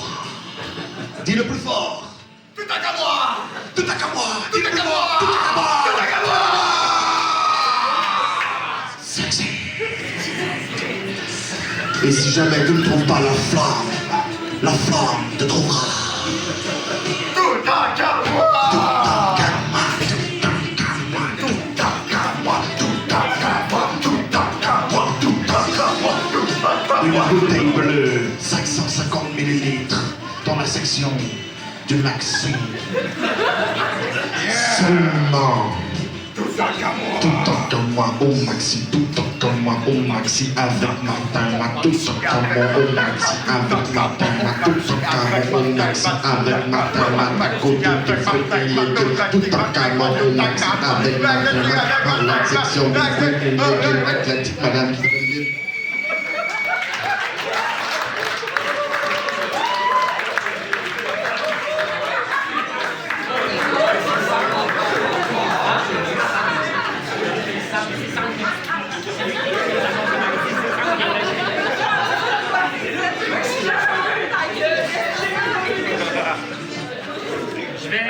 Speaker 13: Dis le plus fort.
Speaker 4: Tout le temps qu'à moi.
Speaker 13: Tout à moi.
Speaker 4: Tout le temps qu'à moi. Tout le temps qu'à moi.
Speaker 13: Sexy. Et si jamais tu ne trouves pas la flamme te trouvera.
Speaker 4: Tout le temps qu'à moi.
Speaker 13: Une bouteille bleue, 550 ml, dans la section du maxi. Seulement.
Speaker 4: Tout le temps qu'à moi.
Speaker 13: Tout le temps comme moi au maxi, tout le temps comme moi au maxi, avec Martin, tout le temps comme moi au maxi, avec Martin, tout le temps comme moi au maxi, avec Martin, ma côté qui fait les deux, tout le temps comme moi au maxi, avec Martin, dans la section du fruit et légumes, avec la petite madame qui fait le vide.
Speaker 1: Je vais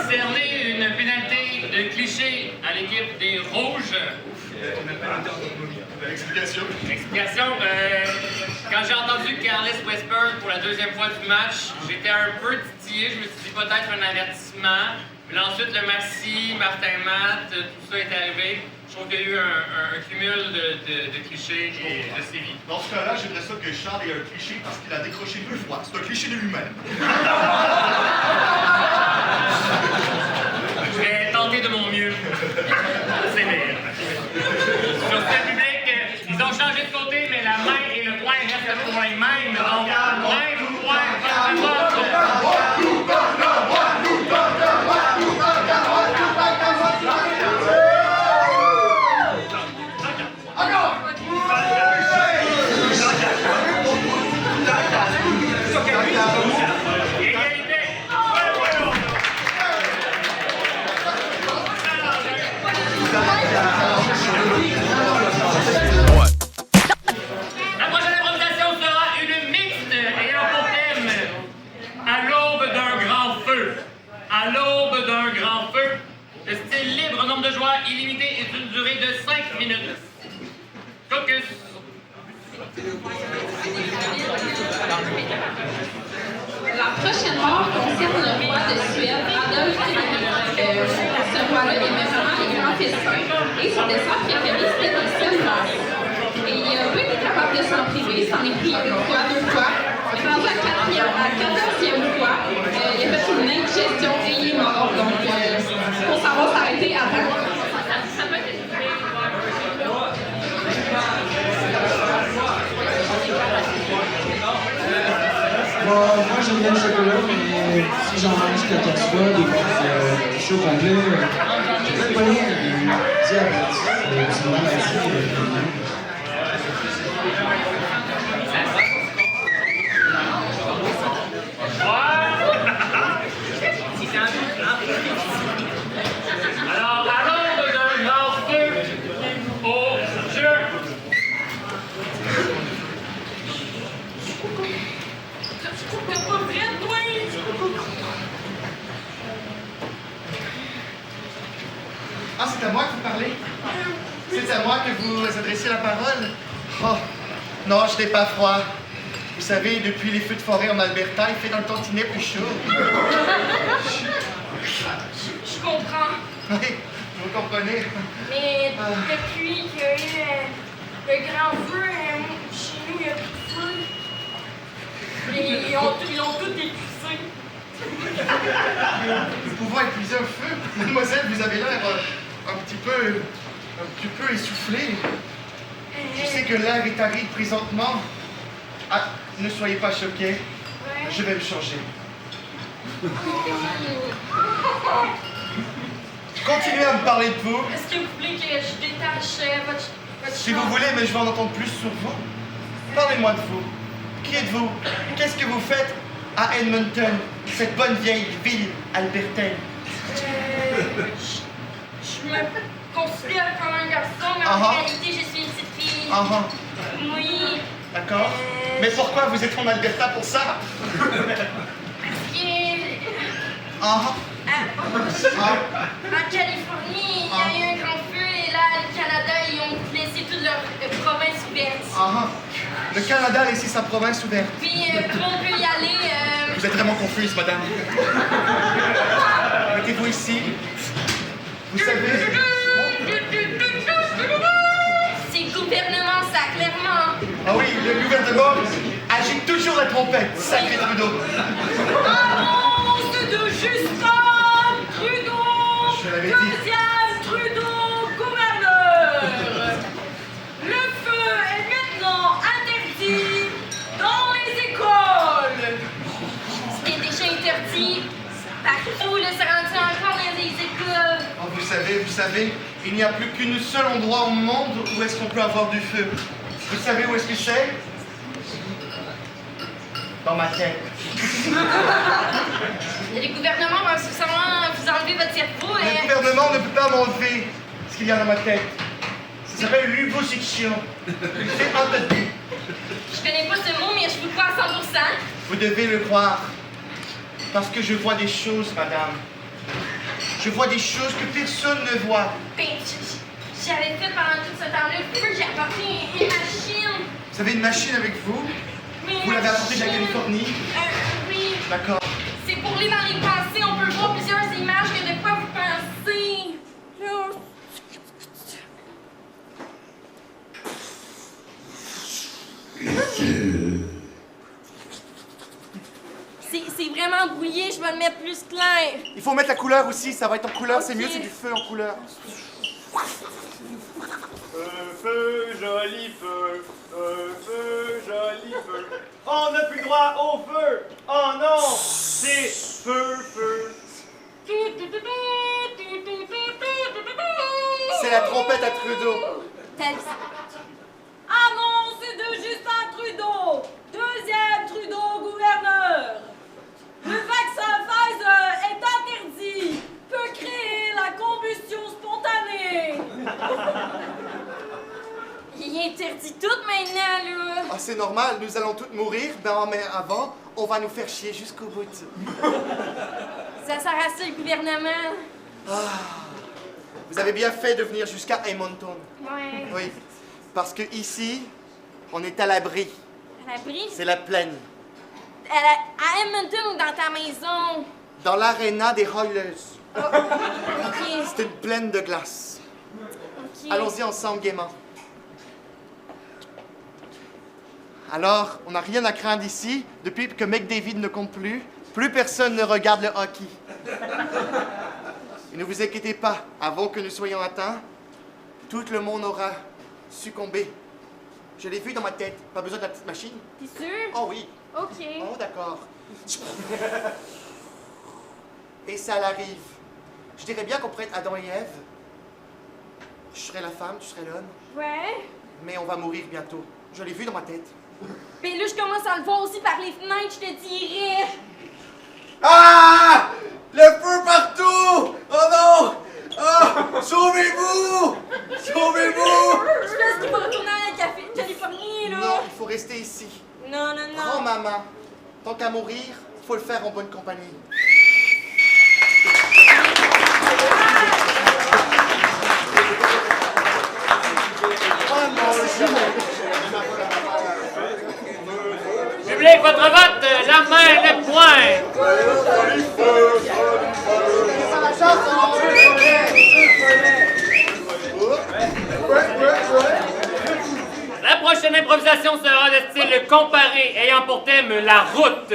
Speaker 1: cerner une pénalité de cliché à l'équipe des Rouges.
Speaker 11: Explication.
Speaker 1: Explication. Quand j'ai entendu Carlis Whisper pour la deuxième fois du match, j'étais un peu titillé. Je me suis dit peut-être un avertissement. Puis ensuite, le Maxi, Martin Matt, tout ça est arrivé. Je trouve qu'il y a eu un cumul de clichés et de séries.
Speaker 11: Dans ce cas-là, j'aimerais ça que Charles ait un cliché parce qu'il a décroché 2 fois. C'est un cliché de lui-même.
Speaker 1: Je vais tenter de mon mieux. C'est bien. Sur ce public, ils ont changé de côté, mais la main et le poing restent pour les mêmes. Donc, main, poing, La prochaine improvisation sera une mixte ayant pour thème à l'aube d'un grand feu. À l'aube d'un grand feu. Le style libre, nombre de joueurs illimité et d'une durée de 5 minutes. Focus.
Speaker 2: La prochaine mort concerne le roi de Suède, Adolf Frédéric. Ce roi-là aimait vraiment les grands festins et son dessert préféré c'était des sel-glaces. Et il n'a pas été capable de s'en priver, s'en est pris une fois, 2 fois. Il est rendu à la 14e fois. Il a fait une indigestion et il est mort. Donc, pour savoir s'arrêter avant.
Speaker 7: Bon, moi j'aime bien le chocolat, mais si j'en mange 14 fois, des fois chaud complet, j'ai peut-être pas rien diabète. C'est une maladie.
Speaker 1: Alors, à l'aube d'un grand feu, au jeu.
Speaker 4: Ah, c'est à moi que vous parlez? C'est à moi que vous adressez la parole? Oh, non, je n'ai pas froid. Vous savez, depuis les feux de forêt en Alberta, il fait dans le tantinet plus chaud.
Speaker 5: Je comprends.
Speaker 4: Oui, vous comprenez.
Speaker 5: Mais depuis qu'il y a eu le grand feu, chez nous, il n'y a plus de feu. Ils ont tout épuisé.
Speaker 4: Nous pouvons épuiser un feu. Mademoiselle, vous avez l'air un petit peu essoufflé. Je sais que l'air est aride présentement. Ah, ne soyez pas choqués. Je vais me changer. Continuez à me parler de vous.
Speaker 5: Est-ce que vous voulez que je détache votre
Speaker 4: Si vous voulez, mais je veux en entendre plus sur vous. Parlez-moi de vous. Qui êtes-vous? Qu'est-ce que vous faites? à Edmonton, cette bonne vieille ville albertaine?
Speaker 5: Je me considère comme un garçon, mais en réalité, je suis une petite fille. Oui.
Speaker 4: D'accord. Mais pourquoi vous êtes en Alberta pour ça?
Speaker 5: Parce que... En Californie, il y a eu un grand feu et là, le Canada, ils ont laissé toute leur province ouverte.
Speaker 4: Le Canada a laissé sa province ouverte.
Speaker 5: Puis, tout le monde peut y aller.
Speaker 4: Vous êtes vraiment confuse, madame. Mettez-vous ici. Vous savez...
Speaker 5: C'est le gouvernement, ça, clairement.
Speaker 4: Ah oui, le gouvernement agite toujours la trompette, sacré Trudeau.
Speaker 5: Annonce de Justin Trudeau,
Speaker 4: Je l'avais dit.
Speaker 5: deuxième Trudeau gouverneur. Le feu est maintenant interdit dans les écoles. Ce qui est déjà interdit partout, le c'est rendu encore dans les écoles.
Speaker 4: Oh, vous savez, il n'y a plus qu'un seul endroit au monde où est-ce qu'on peut avoir du feu. Vous savez où est-ce que c'est? Dans ma tête.
Speaker 5: Le gouvernement va sûrement vous enlever votre cerveau.
Speaker 4: Le gouvernement ne peut pas m'enlever ce qu'il y a dans ma tête. Ça s'appelle l'ubosection. C'est interdit.
Speaker 5: Je connais pas ce mot, mais je vous crois à 100%.
Speaker 4: Vous devez le croire. Parce que je vois des choses, madame. Je vois des choses que personne ne voit.
Speaker 5: Ben, j'avais fait pendant tout ce temps-là le feu, j'ai apporté une machine.
Speaker 4: Vous avez une machine avec vous? Vous l'avez apportée de la Californie?
Speaker 5: Oui.
Speaker 4: D'accord.
Speaker 5: C'est pour lire dans les pensées, on peut voir plusieurs images que de quoi vous pensez. C'est vraiment brouillé, je vais le mettre plus clair.
Speaker 4: Il faut mettre la couleur aussi, ça va être en couleur, c'est mieux, c'est du feu en couleur.
Speaker 8: Feu, joli feu, feu, joli feu. On n'a plus droit au feu. Oh non, c'est feu, feu.
Speaker 4: C'est la trompette à Trudeau.
Speaker 5: Annonce de Justin Trudeau, deuxième Trudeau gouverneur. Le vaccin Pfizer est interdit, peut créer la combustion spontanée. Il interdit tout maintenant, là.
Speaker 4: Ah, c'est normal, nous allons toutes mourir, mais avant, on va nous faire chier jusqu'au bout.
Speaker 5: Ça sert à ça, le gouvernement.
Speaker 4: Vous avez bien fait de venir jusqu'à Edmonton.
Speaker 5: Ouais.
Speaker 4: Oui, parce que ici, on est à l'abri.
Speaker 5: À l'abri?
Speaker 4: C'est la plaine.
Speaker 5: À Edmonton ou dans ta maison?
Speaker 4: Dans l'aréna des Oilers.
Speaker 5: Oh, ok.
Speaker 4: C'est une plaine de glace.
Speaker 5: Ok.
Speaker 4: Allons-y ensemble gaiement. Alors, on n'a rien à craindre ici. Depuis que McDavid ne compte plus, plus personne ne regarde le hockey. Et ne vous inquiétez pas, avant que nous soyons atteints, tout le monde aura succombé. Je l'ai vu dans ma tête. Pas besoin de la petite machine.
Speaker 5: T'es sûr?
Speaker 4: Oh oui.
Speaker 5: Ok.
Speaker 4: Oh, d'accord. Et ça l'arrive. Je dirais bien qu'on pourrait être Adam et Ève. Je serai la femme, tu serais l'homme.
Speaker 5: Ouais.
Speaker 4: Mais on va mourir bientôt. Je l'ai vu dans ma tête.
Speaker 5: Ben là, je commence à le voir aussi par les fenêtres, je te dirais.
Speaker 7: Ah! Le feu partout! Oh non! Ah! Sauvez-vous! Sauvez-vous!
Speaker 5: Je pense qu'il faut retourner à la Californie, là.
Speaker 4: Non, il faut rester ici.
Speaker 5: Non, non, non.
Speaker 4: Prends ma main. Tant qu'à mourir, faut le faire en bonne compagnie.
Speaker 1: Public, votre vote, la main, le poing. La prochaine improvisation sera de style comparé, ayant pour thème la route.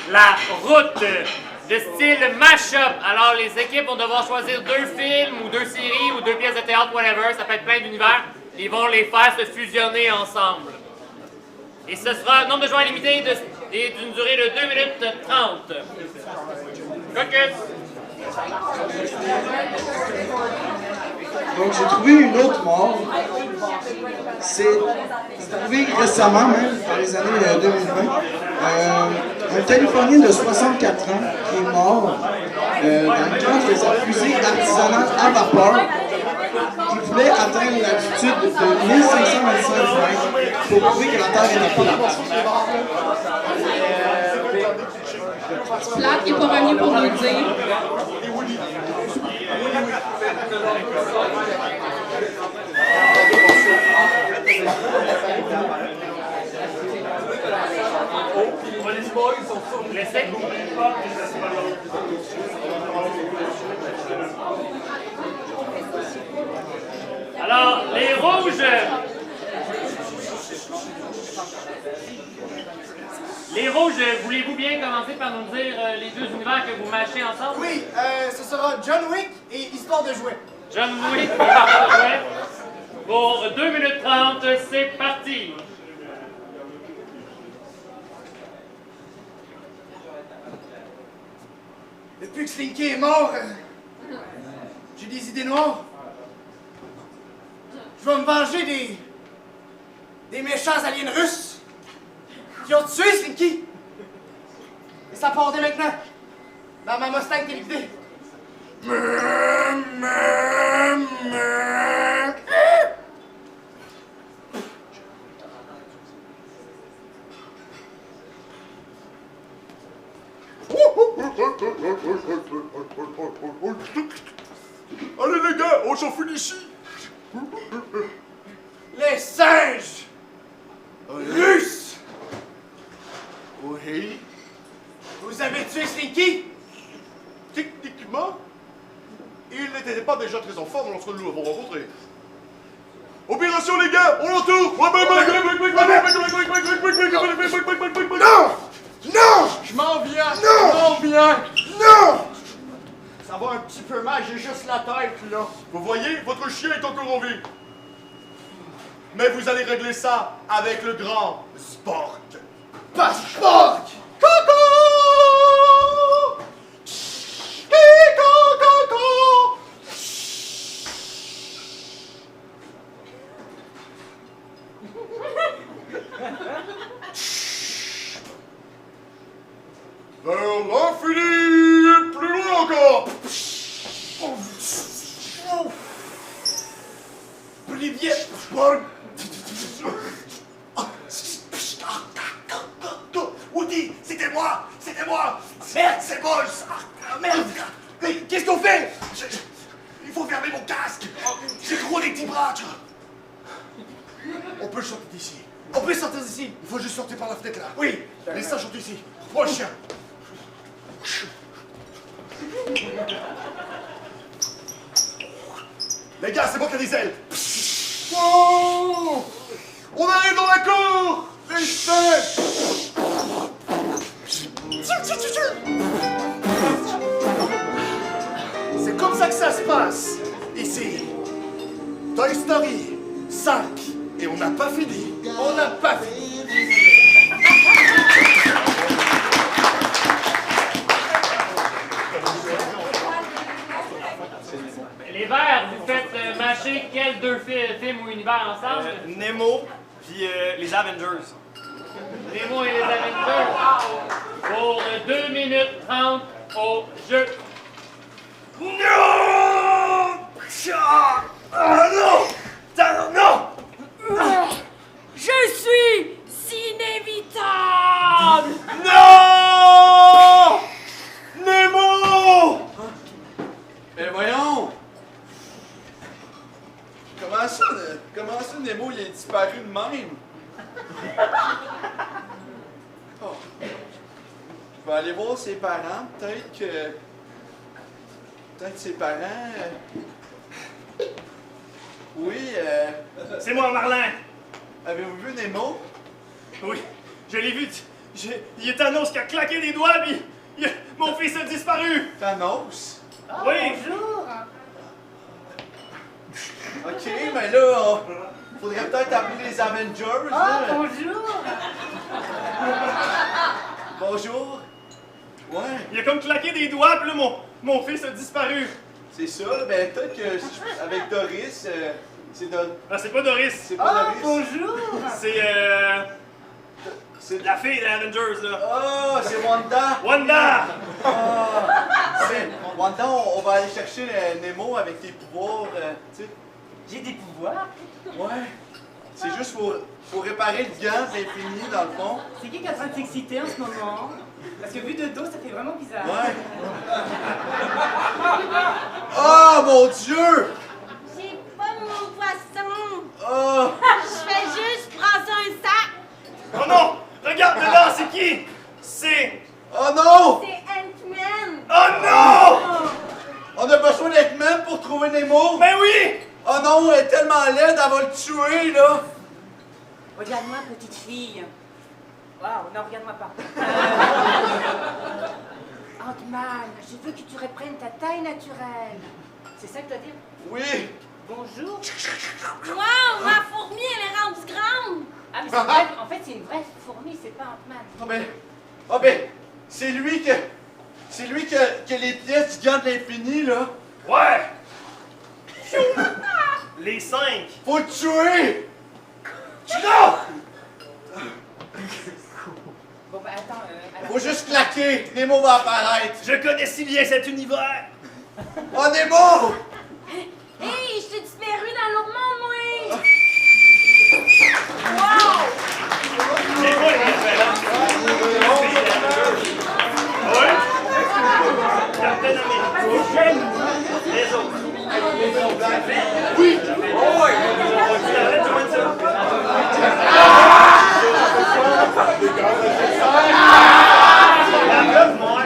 Speaker 1: La route de style mash-up. Alors, les équipes vont devoir choisir 2 films, ou 2 séries, ou 2 pièces de théâtre, whatever. Ça peut être plein d'univers. Ils vont les faire se fusionner ensemble. Et ce sera un nombre de joueurs limité et d'une durée de 2 minutes 30. Caucus!
Speaker 7: Donc j'ai trouvé une autre mort. C'est arrivé récemment, même, dans les années 2020. un Californien de 64 ans qui est mort dans le cadre de sa fusée artisanale à vapeur qui voulait atteindre une altitude de 1525 mètres pour prouver que la Terre était plate.
Speaker 2: Plate qui n'est pas revenu pour nous le dire.
Speaker 1: Alors, les rouges. Les rouges, voulez-vous bien commencer par nous dire les deux univers que vous mâchez ensemble?
Speaker 12: Oui, ce sera John Wick et Histoire de jouer.
Speaker 1: John Wick et Histoire de jouer. Pour 2 minutes 30, c'est parti.
Speaker 12: Depuis que Slinky est mort, j'ai des idées noires. Je vais me venger des méchants aliens russes qui ont tué Slinky. Et ça part dès maintenant. Dans ma Mustang téléguidée.
Speaker 11: Allez les gars, on s'en fout d'ici.
Speaker 12: Les singes russes.
Speaker 11: Oui.
Speaker 12: Vous avez tué Slinky?
Speaker 11: Techniquement, il n'était pas déjà très en forme lorsque nous l'avons rencontré. Opération les gars, on l'entoure.
Speaker 12: Non! Non!
Speaker 4: Je m'en viens!
Speaker 12: Non!
Speaker 4: Je m'en viens!
Speaker 12: Non!
Speaker 4: Ça va un petit peu mal, j'ai juste la tête, là.
Speaker 11: Vous voyez, votre chien est encore en vie. Mais vous allez régler ça avec le grand Spork.
Speaker 12: Pas Spork!
Speaker 11: Coco! Vers l'infini et plus loin encore!
Speaker 12: Olivier Spork! Woody, c'était moi! C'était moi! Merde, c'est moi! Merde! Mais qu'est-ce qu'on fait? Il faut fermer mon casque! J'ai trop des petits bras!
Speaker 11: On peut sortir d'ici.
Speaker 12: On peut sortir d'ici!
Speaker 11: Il faut juste sortir par la fenêtre là.
Speaker 12: Oui!
Speaker 11: Les singes sont ici. Prends le chien. Les gars, c'est moi qui ai des ailes. Oh! On arrive dans la cour! Les singes!
Speaker 12: C'est comme ça que ça se passe!
Speaker 11: Ici, Toy Story 5. Et on n'a pas fini.
Speaker 12: On n'a pas fini!
Speaker 1: Les verts, vous faites mâcher quels deux films ou univers ensemble?
Speaker 8: Nemo, puis les Avengers.
Speaker 1: Nemo et les Avengers. Pour 2 minutes 30 au jeu.
Speaker 12: Non! Ah non! Non!
Speaker 5: Je suis inévitable!
Speaker 12: Non! Nemo!
Speaker 3: Mais voyons! Comment ça, Nemo, il est disparu de même? Oh. Je vais aller voir ses parents. Peut-être ses parents... Oui,
Speaker 8: C'est moi, Marlin!
Speaker 3: avez-vous vu Nemo?
Speaker 8: Oui, je l'ai vu. Il y a Thanos qui a claqué des doigts, puis mon fils a disparu!
Speaker 3: Thanos?
Speaker 8: Oui!
Speaker 5: Bonjour!
Speaker 3: Ok, mais là, faudrait peut-être appeler les Avengers. là.
Speaker 5: Bonjour!
Speaker 3: Bonjour. Ouais,
Speaker 8: Il a comme claqué des doigts, puis là, mon fils a disparu.
Speaker 3: c'est ça. Ben, peut-être que avec Doris, c'est
Speaker 8: Ah, c'est pas Doris.
Speaker 3: c'est pas Doris.
Speaker 5: Bonjour!
Speaker 8: C'est
Speaker 12: C'est
Speaker 8: La fille des Avengers, là.
Speaker 12: Oh, c'est Wanda!
Speaker 8: Wanda!
Speaker 12: Wanda, on va aller chercher Nemo avec tes pouvoirs, tu sais.
Speaker 9: J'ai des pouvoirs?
Speaker 12: Ouais. C'est juste pour réparer le gant de l'infini, dans le fond.
Speaker 9: C'est qui est en train de s'exciter en ce moment? Parce que vu de dos, ça fait vraiment bizarre.
Speaker 12: Ouais. Oh, mon Dieu!
Speaker 5: J'ai pas mon poisson.
Speaker 12: Oh!
Speaker 5: Je fais juste brasser un sac.
Speaker 8: Oh non! Regarde dedans, c'est qui? C'est...
Speaker 12: Oh non!
Speaker 5: C'est Ant-Man.
Speaker 8: Oh non!
Speaker 12: On a besoin d'Ant-Man pour trouver Nemo?
Speaker 8: Ben oui!
Speaker 12: Oh non, elle est tellement laide, elle va le tuer, là!
Speaker 9: Regarde-moi, petite fille. Waouh, non, regarde-moi pas. Ant-Man, je veux que tu reprennes ta taille naturelle. C'est ça que tu as dit?
Speaker 12: Oui!
Speaker 9: Bonjour.
Speaker 5: Wow, ma fourmi, elle est rendue grande.
Speaker 9: Ah, mais c'est vrai, en fait, c'est une vraie fourmi, c'est pas Ant-Man.
Speaker 12: Oh ben, c'est lui que... C'est lui qui a les pièces du gant de l'infini, là!
Speaker 8: Ouais! Les 5!
Speaker 12: Faut le tuer!
Speaker 8: Non!
Speaker 9: Bon, bah attends,
Speaker 12: Faut juste claquer! Nemo va apparaître!
Speaker 8: Je connais si bien cet univers!
Speaker 12: Oh, Nemo!
Speaker 5: Hey, je t'ai disparu dans l'autre monde, moi. Wow!
Speaker 8: C'est quoi les références? Oui? Captain America. Les autres.
Speaker 12: Oui!
Speaker 8: Oh oui! Tu devrais joindre ça. La meuf, moi.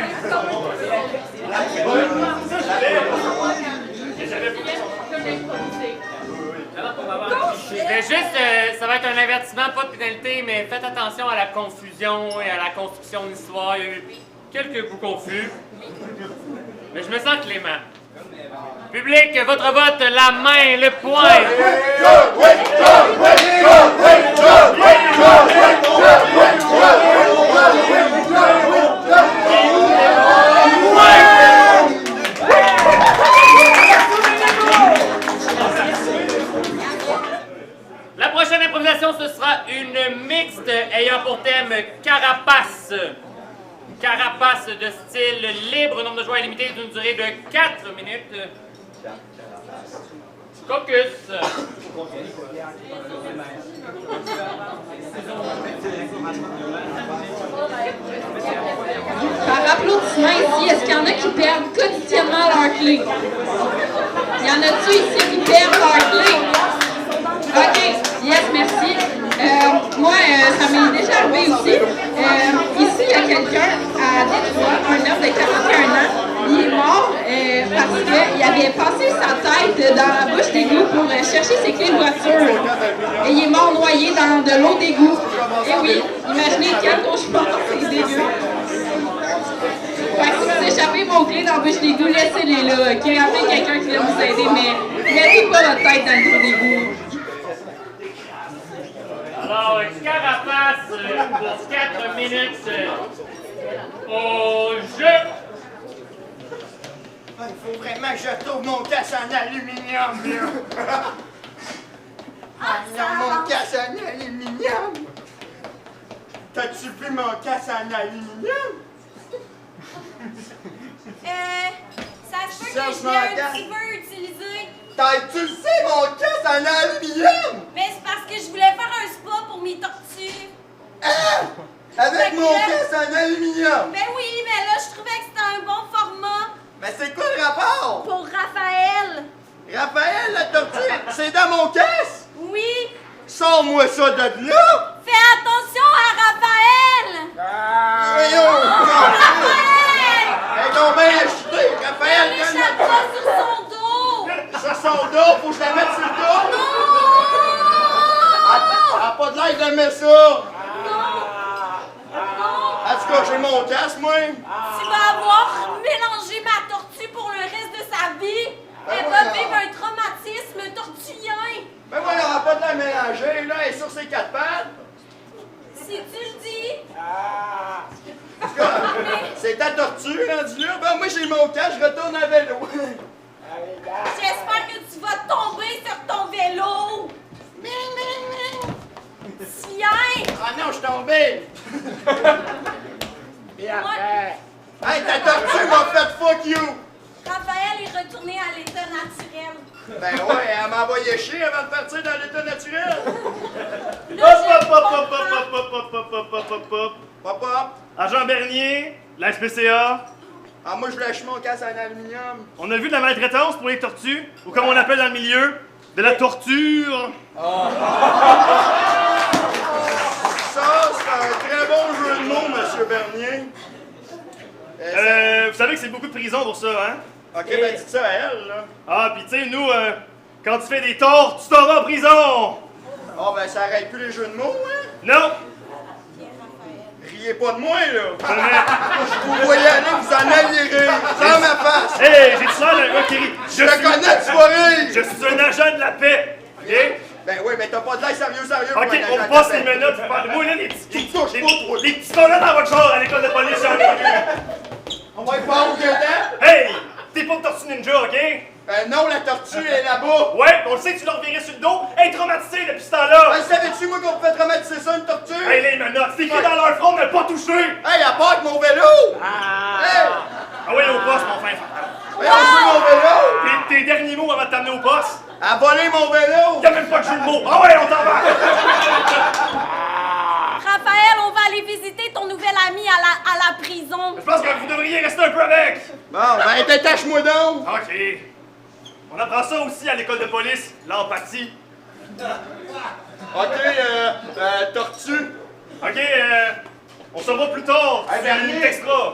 Speaker 1: Je vais juste, ça va être un avertissement, pas de pénalité, mais faites attention à la confusion et à la construction de l'histoire. Il y a eu quelques bouts confus. Mais je me sens clément. Public, votre vote, la main, le point. La prochaine improvisation, ce sera une mixte ayant pour thème Carapace. Carapace de style libre, nombre de joueurs illimité d'une durée de 4 minutes. Caucus.
Speaker 2: Par applaudissement ici, est-ce qu'il y en a qui perdent quotidiennement leur clé? Y en a-tu ici qui perdent leur clé? OK, yes, merci. Moi, ça m'est déjà arrivé aussi. Ici, il y a quelqu'un à Détroit, un homme de 41 ans. Il est mort parce qu'il avait passé sa tête dans la bouche d'égout pour chercher ses clés de voiture. Et il est mort noyé dans de l'eau d'égout. Et oui, imaginez quel cauchemar, c'est dégueu. Fait que si vous échappez vos clés dans la bouche d'égout, laissez-les là, OK? Appelez quelqu'un qui vient vous aider, mais mettez pas votre tête dans le trou d'égout.
Speaker 1: Alors, Carapace pour 4 minutes au jeu.
Speaker 4: Il faut vraiment que je trouve mon casse en aluminium, là. Non, mon casse en aluminium. T'as-tu vu mon casse en aluminium?
Speaker 5: Ça se peut que
Speaker 4: Cherche
Speaker 5: je l'ai un
Speaker 4: mon
Speaker 5: petit peu utilisé.
Speaker 4: T'as utilisé mon casse en aluminium?
Speaker 5: Mais c'est parce que je voulais faire un spa pour mes tortues.
Speaker 4: Hein? Avec
Speaker 5: Fait que
Speaker 4: mon
Speaker 5: là-
Speaker 4: casse en aluminium?
Speaker 5: Ben oui, mais là, je trouvais que c'était un bon format
Speaker 4: Mais c'est quoi le rapport?
Speaker 5: pour Raphaël.
Speaker 4: Raphaël, la tortue, c'est dans mon caisse?
Speaker 5: Oui.
Speaker 4: Sors-moi ça de là!
Speaker 5: Fais attention à Raphaël.
Speaker 4: Voyons!
Speaker 5: Raphaël!
Speaker 4: Elle est donc bien agitée! Raphaël,
Speaker 5: Ne
Speaker 4: donne
Speaker 5: l'échappe pas sur son dos.
Speaker 4: sur son dos, faut que je la mette sur le dos! Elle a pas de l'air d'aimer ça! En tout cas, j'ai mon casque, moi!
Speaker 5: Tu vas avoir mélangé ma tortue pour le reste de sa vie. Elle va vivre un traumatisme tortuien.
Speaker 4: Ben moi, elle aura pas de la mélanger, là, elle est sur ses 4 pattes!
Speaker 5: Si tu le dis.
Speaker 4: En tout cas, c'est ta tortue, rendu là. Ben moi, j'ai mon casque, je retourne à vélo.
Speaker 5: J'espère que tu vas tomber sur ton vélo. Tiens!
Speaker 4: Ah non, je suis tombé! Et après... Hey, ta tortue m'a fait fuck you!
Speaker 5: Raphaël est retourné à l'état naturel.
Speaker 4: Ben ouais, elle m'a envoyé chier avant de partir dans l'état naturel! Pop!
Speaker 8: Agent Bernier, la SPCA.
Speaker 4: Ah, moi, je lâche mon casse en aluminium.
Speaker 8: On a vu de la maltraitance pour les tortues, ou comme on appelle dans le milieu, de la torture.
Speaker 4: Ça, c'est un très bon jeu de mots, Monsieur Bernier.
Speaker 8: Vous savez que c'est beaucoup de prison pour ça, hein?
Speaker 4: Ok, ben dites ça à elle, là.
Speaker 8: Ah, pis tu sais, nous, quand tu fais des torts, tu t'en vas en prison!
Speaker 4: Oh, ben ça arrête plus les jeux de mots, hein?
Speaker 8: Non!
Speaker 4: Riez pas de moi, là! Vous voyez aller, vous en alliez rire! Dans ma face!
Speaker 8: Hey, j'ai ça, le gars qui rit!
Speaker 4: Je te connais, tu vas rire!
Speaker 8: Je suis un agent de la paix! OK?
Speaker 4: Ben oui, mais t'as pas de l'air sérieux!
Speaker 8: OK, on passe les menottes, vous parlez. Moi, là, les petits toilettes dans votre genre à l'école de police, j'en ai vu!
Speaker 4: On va y faire au dedans?
Speaker 8: Hey! T'es pas une tortue ninja, OK?
Speaker 4: Non, la tortue est là-bas!
Speaker 8: Ouais, on le sait que tu l'as reviré sur le dos, elle est traumatisée depuis ce temps-là!
Speaker 4: Ben, savais-tu, moi, qu'on pouvait traumatiser ça, une tortue?
Speaker 8: Hey, les menottes, c'est écrit dans leur front, ne pas toucher!
Speaker 4: Hey, à part avec mon vélo! Hey!
Speaker 8: Ah ouais, au poste, mon frère!
Speaker 4: Hey, on joue mon vélo!
Speaker 8: Tes derniers mots avant de t'amener au poste?
Speaker 4: À voler mon vélo!
Speaker 8: Y'a même pas de jeu de mots! Ah ouais, on t'en va!
Speaker 5: Raphaël, on va aller visiter ton nouvel ami à la prison.
Speaker 8: Je pense que vous devriez rester un peu avec!
Speaker 4: Bon, ben détache-moi donc!
Speaker 8: OK. On apprend ça aussi à l'école de police, l'empathie.
Speaker 4: OK, tortue.
Speaker 8: OK, on se revoit plus tard.
Speaker 4: Hey,
Speaker 8: C'est une
Speaker 4: Bernier.
Speaker 8: extra.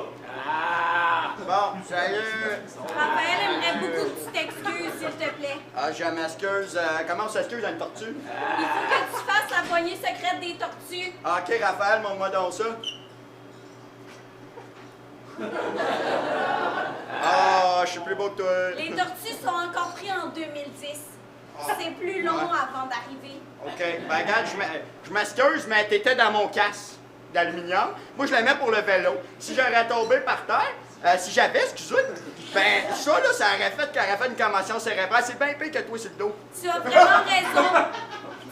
Speaker 4: Bon, sérieux.
Speaker 5: Raphaël aimerait beaucoup que tu t'excuses, s'il te plaît.
Speaker 4: Ah, je m'excuse. Comment on s'excuse à une tortue?
Speaker 5: Il faut que tu fasses la poignée secrète des tortues.
Speaker 4: OK, Raphaël, montre-moi donc ça. Ah, je suis plus beau que toi.
Speaker 5: Les tortues sont encore pris en 2010. C'est plus long avant d'arriver.
Speaker 4: OK, ben regarde, je m'excuse, mais t'étais dans mon casque d'aluminium. Moi, je la mets pour le vélo. Si j'aurais tombé par terre, si j'avais, excuse-moi, ben ça, là, ça aurait fait qu'elle aurait fait une commotion cérébrale. C'est bien pire que toi sur le dos.
Speaker 5: Tu as vraiment raison.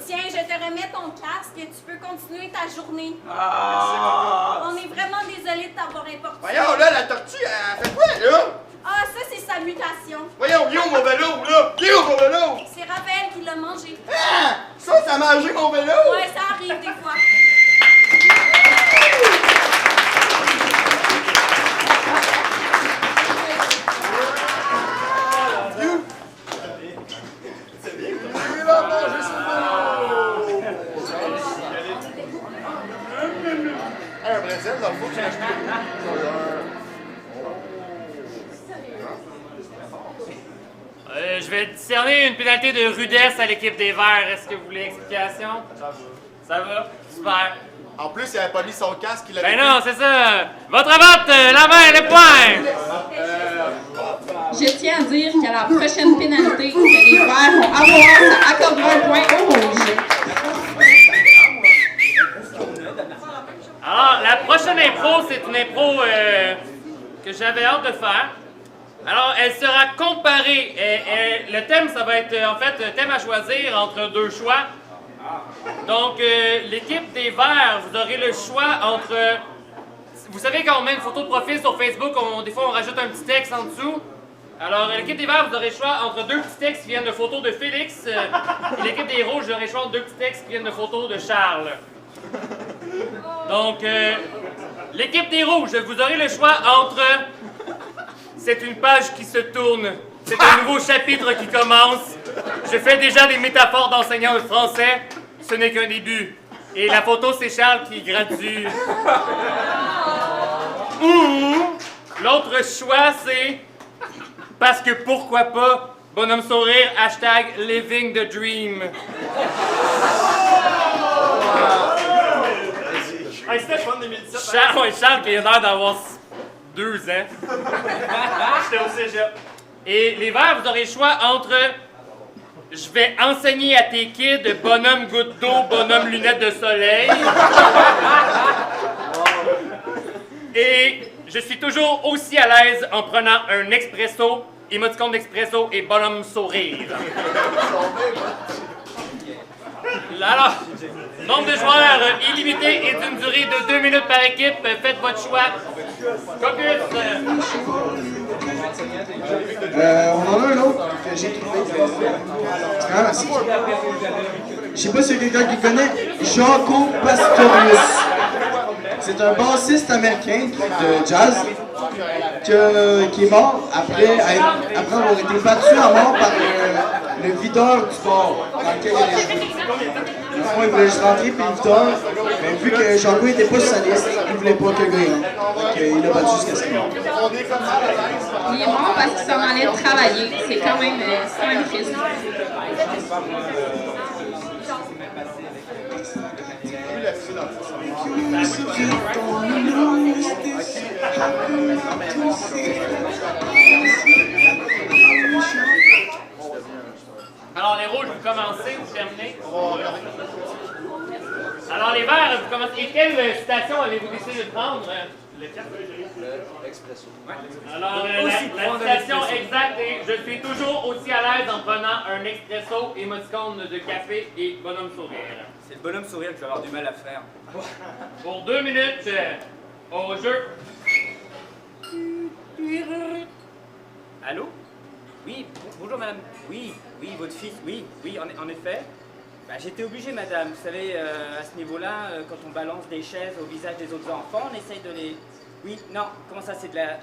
Speaker 5: Tiens, je te remets ton casque et tu peux continuer ta journée. On est vraiment désolé de t'avoir importuné.
Speaker 4: Voyons, là, la tortue, elle fait quoi, là?
Speaker 5: Ah, ça, c'est sa mutation.
Speaker 4: Voyons, il est où mon vélo, là? Il est où mon vélo?
Speaker 5: C'est Raphaël qui l'a mangé.
Speaker 4: Ah! Ça a mangé mon vélo?
Speaker 5: Ouais, ça arrive des fois.
Speaker 4: Il va manger son vélo!
Speaker 11: Un Brésil, là, faut que j'achète.
Speaker 1: Je vais discerner une pénalité de rudesse à l'équipe des Verts. Est-ce que vous voulez explication? Ça va? Super.
Speaker 11: En plus, il avait pas mis son casque, il
Speaker 1: Ben non, c'est ça. Votre vote, la main, les poings!
Speaker 2: Je tiens à dire qu'à la prochaine pénalité que les Verts vont avoir, ça accordera un point au rouge.
Speaker 1: Alors, la prochaine impro, c'est une impro que j'avais hâte de faire. Alors, elle sera comparée. Le thème, ça va être, en fait, le thème à choisir entre deux choix. Donc, l'équipe des Verts, vous aurez le choix entre... Vous savez, quand on met une photo de profil sur Facebook, des fois, on rajoute un petit texte en dessous. Alors, l'équipe des Verts, vous aurez le choix entre deux petits textes qui viennent de photos de Félix. Et l'équipe des Rouges, vous aurez le choix entre deux petits textes qui viennent de photos de Charles. Donc, l'équipe des Rouges, vous aurez le choix entre... C'est une page qui se tourne. C'est un nouveau chapitre qui commence. Je fais déjà des métaphores d'enseignant de français. Ce n'est qu'un début. Et la photo, c'est Charles qui gradue. Ou l'autre choix, c'est... Parce que pourquoi pas, bonhomme sourire, hashtag living the dream.
Speaker 8: Hey, c'était fun 2017.
Speaker 1: Charles qui a l'air d'avoir 2 ans.
Speaker 8: J'étais au cégep.
Speaker 1: Et les Verts, vous aurez le choix entre je vais enseigner à tes kids bonhomme goutte d'eau, bonhomme lunettes de soleil. Et je suis toujours aussi à l'aise en prenant un expresso, émoticône d'expresso et bonhomme sourire. Alors, nombre de joueurs illimité et d'une durée de 2 minutes par équipe. Faites votre choix. Caucus.
Speaker 7: On en a un autre que j'ai trouvé. Je sais pas s'il y a quelqu'un qui connaît. Jaco Pastorius. C'est un bassiste américain de jazz qui est mort après avoir été battu à mort par le videur du bar dans lequel il allait jouer. Moi, il voulait juste rentrer, puis le videur, mais vu que Jaco n'était pas sur sa liste, il voulait pas que le gars rentre. Donc il l'a battu jusqu'à ce qu'il meure.
Speaker 2: Il est mort parce qu'il s'en allait travailler. C'est quand même triste.
Speaker 1: Alors, les rouges, vous commencez, vous terminez? Alors, les verts, vous commencez. Et quelle citation avez-vous décidé de prendre?
Speaker 3: L'expresso.
Speaker 1: Alors, la citation exacte est « Je suis toujours aussi à l'aise en prenant un expresso, émoticône de café et bonhomme sourire. »
Speaker 9: C'est le bonhomme sourire que je vais avoir du mal à faire.
Speaker 1: Pour 2 minutes, au jeu.
Speaker 9: Allô? Oui, bonjour madame. Oui, votre fils, oui, en effet. Bah, j'étais obligé, madame. Vous savez, à ce niveau-là, quand on balance des chaises au visage des autres enfants, on essaye de les... Oui, non, comment ça, c'est de la...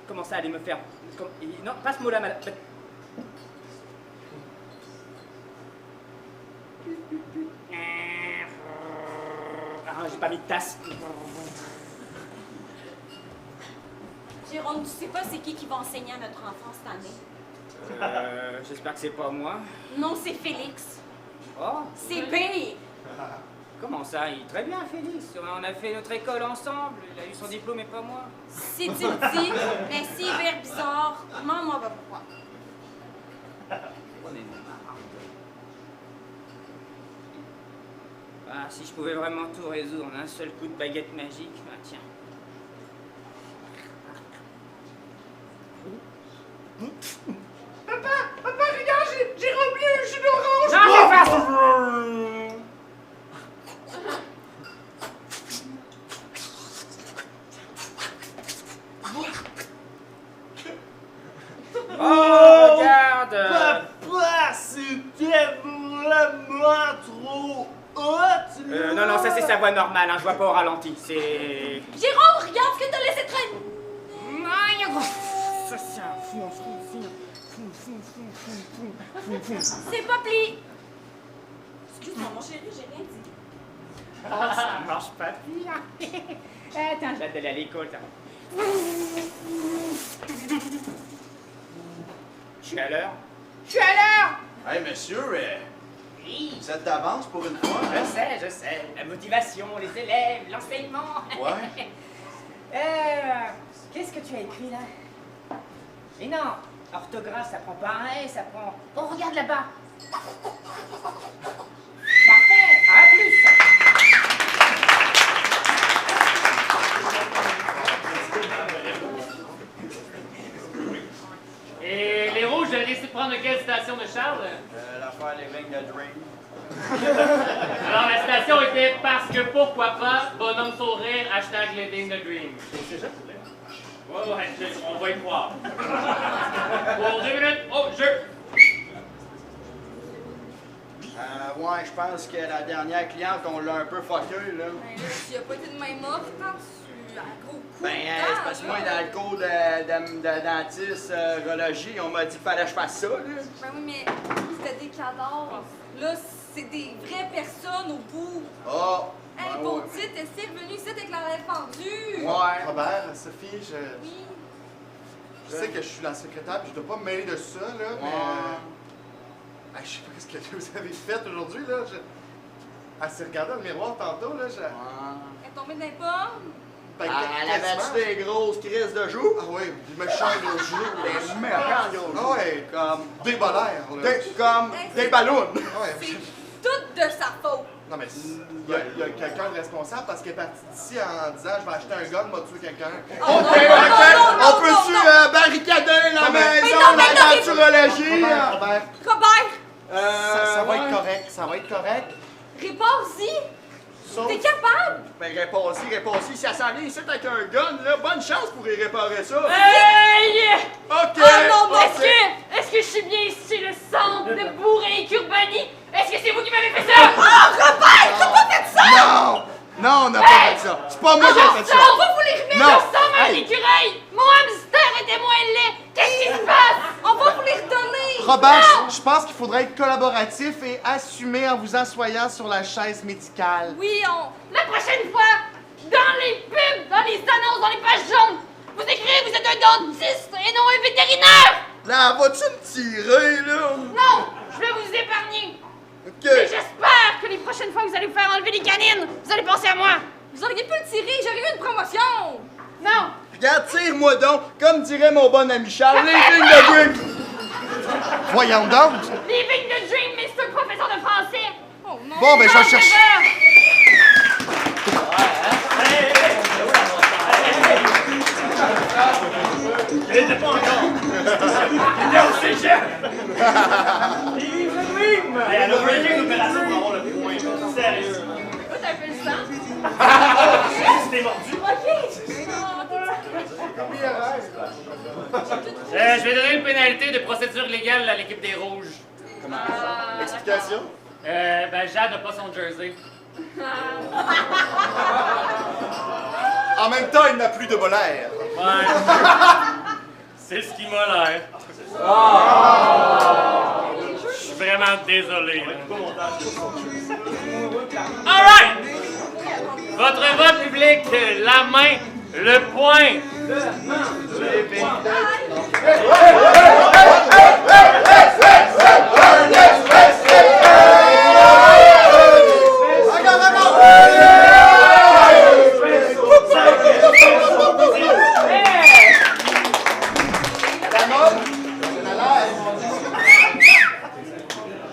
Speaker 9: Comment ça, allez me faire... Non, pas ce mot-là, madame. Ah, j'ai pas mis de tasse.
Speaker 5: Jérôme, tu sais pas c'est qui va enseigner à notre enfant cette année?
Speaker 9: J'espère que c'est pas moi.
Speaker 5: Non, c'est Félix.
Speaker 9: Oh!
Speaker 5: C'est pire!
Speaker 9: Comment ça? Il est très bien, Félix. On a fait notre école ensemble. Il a eu son diplôme et pas moi.
Speaker 5: Si tu le dis, mais s'il est vers bizarre, maman va pourquoi.
Speaker 9: Ah, si je pouvais vraiment tout résoudre en un seul coup de baguette magique, ah tiens.
Speaker 12: Papa, regarde, j'ai rempli un jus d'orange!
Speaker 9: Non, j'ai pas ça! Oh, regarde!
Speaker 12: Papa, c'était vraiment trop hot!
Speaker 9: Non, ça c'est sa voix normale, hein, je vois pas au ralenti, c'est...
Speaker 5: Jérôme, regarde ce que t'as laissé traîner!
Speaker 9: Ça c'est un fou.
Speaker 5: C'est pas pli! Excuse-moi, mon chéri, j'ai rien dit.
Speaker 9: Ah, ça marche pas bien. Attends, je vais t'aller à l'école, ça. Je suis à l'heure.
Speaker 3: Hey, monsieur, vous êtes d'avance pour une fois?
Speaker 9: Je sais. La motivation, les élèves, l'enseignement.
Speaker 3: Ouais.
Speaker 9: Qu'est-ce que tu as écrit là? Mais non, orthographe, ça prend pareil, ça prend... Oh, regarde là-bas. Parfait, à plus.
Speaker 1: Et les rouges, vous avez décidé de prendre quelle citation de Charles?
Speaker 4: L'affaire Living the Dream.
Speaker 1: Alors, la citation était « Parce que pourquoi pas, bonhomme sourire, hashtag living the dream ». Ouais, on va y croire. Pour 2 minutes, oh, jeu!
Speaker 4: Ouais, je pense que la dernière cliente, on l'a un peu fucké, là.
Speaker 6: Ben là, s'il a pas été de même offre, quand tu as un gros coup
Speaker 4: Ben, c'est parce que moi, dans le cours de dentiste-urologie, on m'a dit qu'il fallait que je fasse ça, là.
Speaker 6: Ben oui, mais c'était des cadavres. Là, c'est des vraies personnes au bout.
Speaker 4: Oh!
Speaker 6: Hey,
Speaker 4: Ben
Speaker 6: ton
Speaker 4: ouais.
Speaker 6: titre, est-ce revenu ici avec la défendue?
Speaker 4: Ouais.
Speaker 12: Robert, Sophie,
Speaker 6: Oui.
Speaker 12: je sais que je suis la secrétaire puis je dois pas me mêler de ça, là, mais... Je sais pas ce que vous avez fait aujourd'hui, là. Elle s'est regardée dans le miroir tantôt, là.
Speaker 6: Elle est tombée dans les pommes?
Speaker 12: Ben,
Speaker 4: Elle avait-tu des grosses crises de joues?
Speaker 12: Ah oui, des méchants gros genoux.
Speaker 4: Des méchants gros
Speaker 12: Ah
Speaker 4: joues.
Speaker 12: ouais,
Speaker 4: Comme...
Speaker 12: des bolaires, là.
Speaker 4: Comme des ballons.
Speaker 12: Ah ouais.
Speaker 6: C'est tout de sa faute.
Speaker 12: Non, mais il y a quelqu'un de responsable parce qu'elle est partie d'ici en disant « Je vais acheter un gun, moi tuer quelqu'un. »
Speaker 4: OK, on peut-tu barricader la maison, la denturologie?
Speaker 12: Robert,
Speaker 6: Robert,
Speaker 12: Ça va
Speaker 7: ouais.
Speaker 12: être correct, ça va être correct.
Speaker 5: Réponds-y!
Speaker 12: Sauf...
Speaker 5: T'es capable?
Speaker 12: Ben, réponds-y. Si elle s'en vient ici avec un gun, là, bonne chance pour y réparer ça.
Speaker 5: Hey!
Speaker 12: OK!
Speaker 5: Oh non,
Speaker 12: OK.
Speaker 5: est-ce que je suis bien ici, le centre de Bourré Urbani? Est-ce que c'est vous qui m'avez fait ça? Oh, Robert! T'as pas fait ça!
Speaker 12: Non! Non, on n'a pas fait ça. C'est pas moi qui ai fait ça.
Speaker 5: On va vous les remettre
Speaker 12: Non.
Speaker 5: ensemble à l'écureuil! Mon hamster était moins laid! Qu'est-ce qui se passe? On va vous les redonner!
Speaker 12: Robert, je pense qu'il faudrait être collaboratif et assumer en vous assoyant sur la chaise médicale.
Speaker 5: Oui, la prochaine fois, dans les pubs, dans les annonces, dans les pages jaunes, vous écrivez que vous êtes un dentiste et non un vétérinaire!
Speaker 12: Là, vas-tu me tirer, là?
Speaker 5: Non! Je vais vous épargner!
Speaker 12: OK.
Speaker 5: Et j'espère que les prochaines fois que vous allez vous faire enlever les canines, vous allez penser à moi! Vous auriez pu le tirer, j'aurais eu une promotion! Non!
Speaker 12: Regarde, tire-moi donc, comme dirait mon bon ami Charles, living the dream! Voyons donc!
Speaker 5: Living the dream, Mr. Professeur de français! Oh non!
Speaker 12: Bon, ben, je vais chercher.
Speaker 8: Elle était pas encore. Elle était au cégep. Elle a breaké l'opération pour avoir le point. Sérieux.
Speaker 5: Pourquoi t'as fait le sang?
Speaker 8: C'était mordu.
Speaker 1: Je vais donner une pénalité de procédure légale à l'équipe des Rouges.
Speaker 12: Explication?
Speaker 1: Jade n'a pas son jersey.
Speaker 12: En même temps, il n'a plus de molaire.
Speaker 1: Ouais. C'est ce qui m'a l'air. Je suis vraiment désolé. Alright! Votre vote public, la main, le point.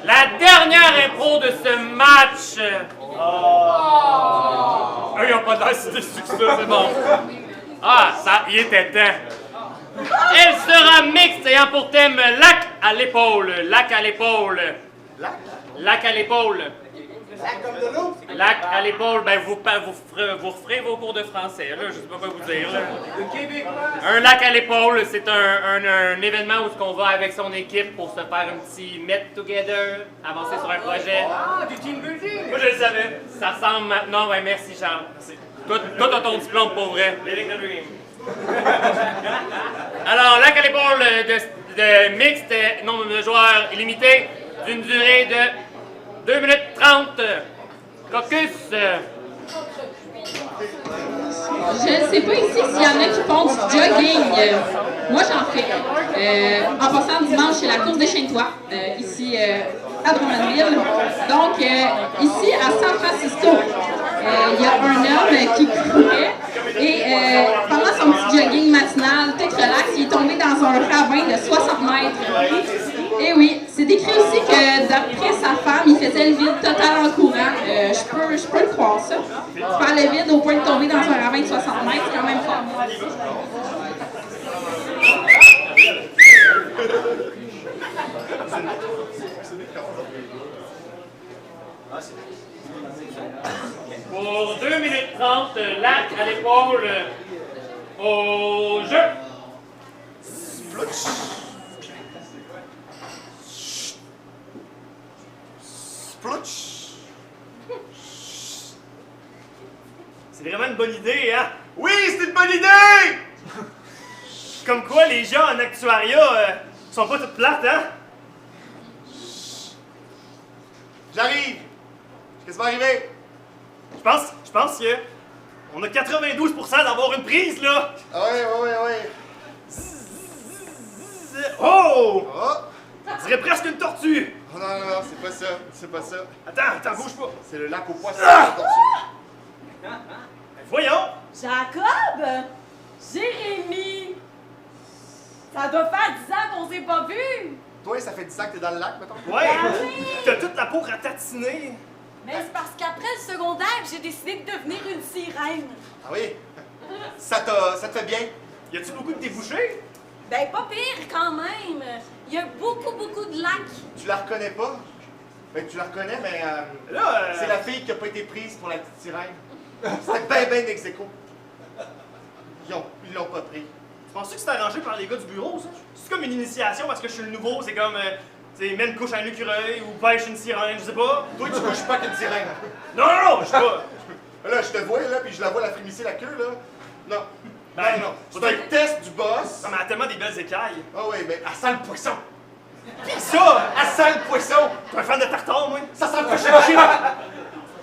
Speaker 1: La dernière impro de ce match. Eux, ils n'ont pas l'air si déçus que ça, c'est bon. Ah, ça, il était temps. Elle sera mixte ayant pour thème lac à l'épaule. Lac à l'épaule. Lac à l'épaule.
Speaker 12: Lac comme de l'eau?
Speaker 1: Lac à l'épaule, ben vous referez vos cours de français, là, je sais pas quoi vous dire, là. Un lac à l'épaule, c'est un événement où on va avec son équipe pour se faire un petit met together, avancer sur un projet.
Speaker 8: Ah, du team building!
Speaker 1: Moi, je le savais. Ça ressemble maintenant, ouais, merci Charles. Merci. Toi, t'as ton diplôme pour vrai.
Speaker 8: Living the dream.
Speaker 1: Alors, lac à l'épaule de mixte, nombre de joueurs illimité, d'une durée de 2 minutes 30. Caucus.
Speaker 2: Je ne sais pas ici s'il y en a qui font du jogging. Moi, j'en fais. En passant dimanche, c'est la course des Chiens-Tois, ici à Drummondville. Donc, ici à San Francisco, il y a un homme qui courait et pendant son petit jogging matinal, tout relax, il est tombé dans un ravin de 60 mètres. Et oui, c'est décrit aussi que d'après sa femme, il faisait le vide total en courant. Je peux le croire, ça. Faire le vide au point de tomber dans un ravin de 60 mètres, c'est quand même fort.
Speaker 1: Pour 2 minutes 30, lac à l'épaule au jeu.
Speaker 8: C'est vraiment une bonne idée, hein? Oui, c'est une bonne idée! Comme quoi, les gens en actuariat sont pas toutes plates, hein?
Speaker 12: J'arrive! Qu'est-ce qui va arriver?
Speaker 8: Je pense que on a 92% d'avoir une prise, là!
Speaker 12: Oui.
Speaker 8: Oh!
Speaker 12: Oh!
Speaker 8: On dirait presque une tortue!
Speaker 12: Oh non, c'est pas ça.
Speaker 8: Attends, bouge pas!
Speaker 12: C'est le lac aux poissons.
Speaker 8: Ben, voyons!
Speaker 5: Jacob! Jérémy! Ça doit faire 10 ans qu'on s'est pas vus!
Speaker 12: Toi, ça fait 10 ans que t'es dans le lac, mettons?
Speaker 8: Ouais!
Speaker 5: Ah oui!
Speaker 8: T'as toute la peau ratatiner!
Speaker 5: Mais c'est parce qu'après le secondaire, j'ai décidé de devenir une sirène.
Speaker 12: Ah oui? Ça te fait bien?
Speaker 8: Y a-tu beaucoup de débouchés?
Speaker 5: Ben, pas pire quand même. Il y a beaucoup de lacs.
Speaker 12: Tu la reconnais pas? Ben, tu la reconnais, mais c'est la fille qui a pas été prise pour la petite sirène. C'était ben ex aequo. Ils l'ont pas pris.
Speaker 8: Tu penses que c'est arrangé par les gars du bureau, ça? C'est comme une initiation parce que je suis le nouveau, c'est comme, tu sais, mets une couche à un écureuil ou pêche une sirène, je sais pas.
Speaker 12: Toi, tu couches pas qu'une sirène.
Speaker 8: Non, je sais pas.
Speaker 12: Là, je te vois, là, puis je la vois la frémisser la queue, là. Non.
Speaker 8: Ben,
Speaker 12: non. C'est un test du boss.
Speaker 8: Non, mais elle a tellement des belles écailles.
Speaker 12: Ah oui, mais elle sent le poisson.
Speaker 8: Qui ça?
Speaker 12: Elle sent le poisson.
Speaker 8: T'es un fan de tartare, moi?
Speaker 12: Ça sent le fish and chip.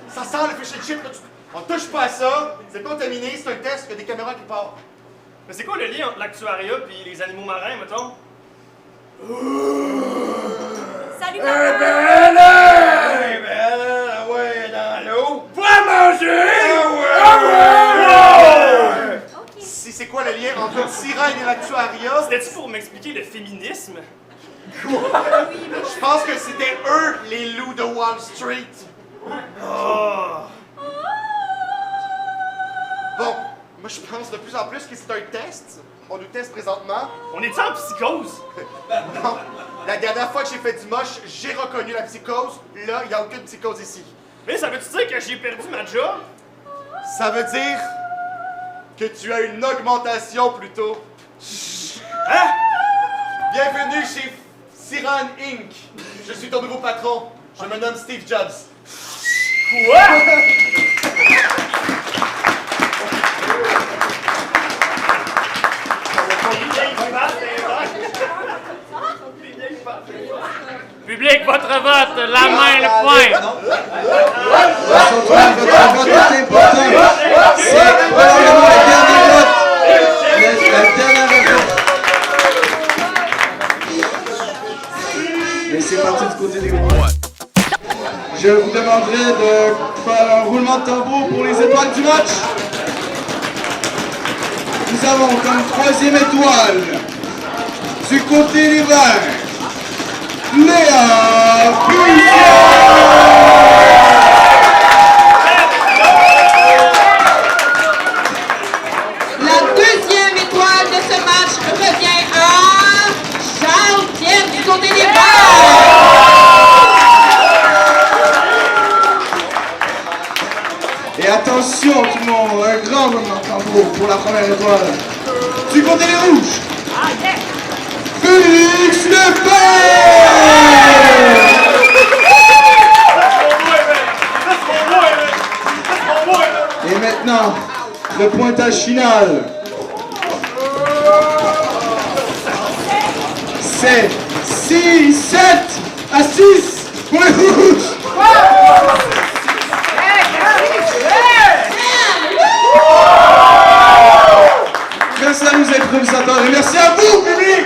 Speaker 12: Ça sent le fish and chip. Là, on touche pas à ça. C'est contaminé, c'est un test, il y a des caméras qui partent.
Speaker 8: Mais c'est quoi le lien entre l'actuariat et les animaux marins, mettons?
Speaker 5: Salut,
Speaker 12: Ben
Speaker 5: papa!
Speaker 12: là, ouais, dans l'eau.
Speaker 8: Va manger!
Speaker 12: C'est quoi le lien entre une sirène et l'actuariat?
Speaker 8: C'était-tu pour m'expliquer le féminisme?
Speaker 12: Je pense que c'était eux, les loups de Wall Street.
Speaker 8: Oh!
Speaker 12: Bon, moi je pense de plus en plus que c'est un test. On nous teste présentement.
Speaker 8: On est-tu en psychose?
Speaker 12: Non. La dernière fois que j'ai fait du moche, j'ai reconnu la psychose. Là, il n'y a aucune psychose ici.
Speaker 8: Mais ça veut-tu dire que j'ai perdu ma job?
Speaker 12: Ça veut dire que tu as une augmentation plutôt.
Speaker 8: Hein?
Speaker 12: Bienvenue chez Siren Inc. Je suis ton nouveau patron. Je me nomme Steve Jobs.
Speaker 8: Quoi?
Speaker 1: Public, votre vote, la main, le point.
Speaker 7: Votre vote est important. C'est probablement le dernier vote. La dernière vote. Mais c'est parti du côté des groupes. Je vous demanderai de faire un roulement de tambour pour les étoiles du match. Nous avons comme troisième étoile, du côté des Verts, Léa Pulsier!
Speaker 2: La deuxième étoile de ce match revient à Charles Pierre du côté des Verts.
Speaker 7: Et attention tout le monde, un grand roulement de tambour pour la première étoile. Du côté des Rouges, Félix Lefebvre! Et maintenant, le pointage final. C'est 6-7 à 6 pour les Rouges! Merci à nos improvisateurs et merci à vous, public!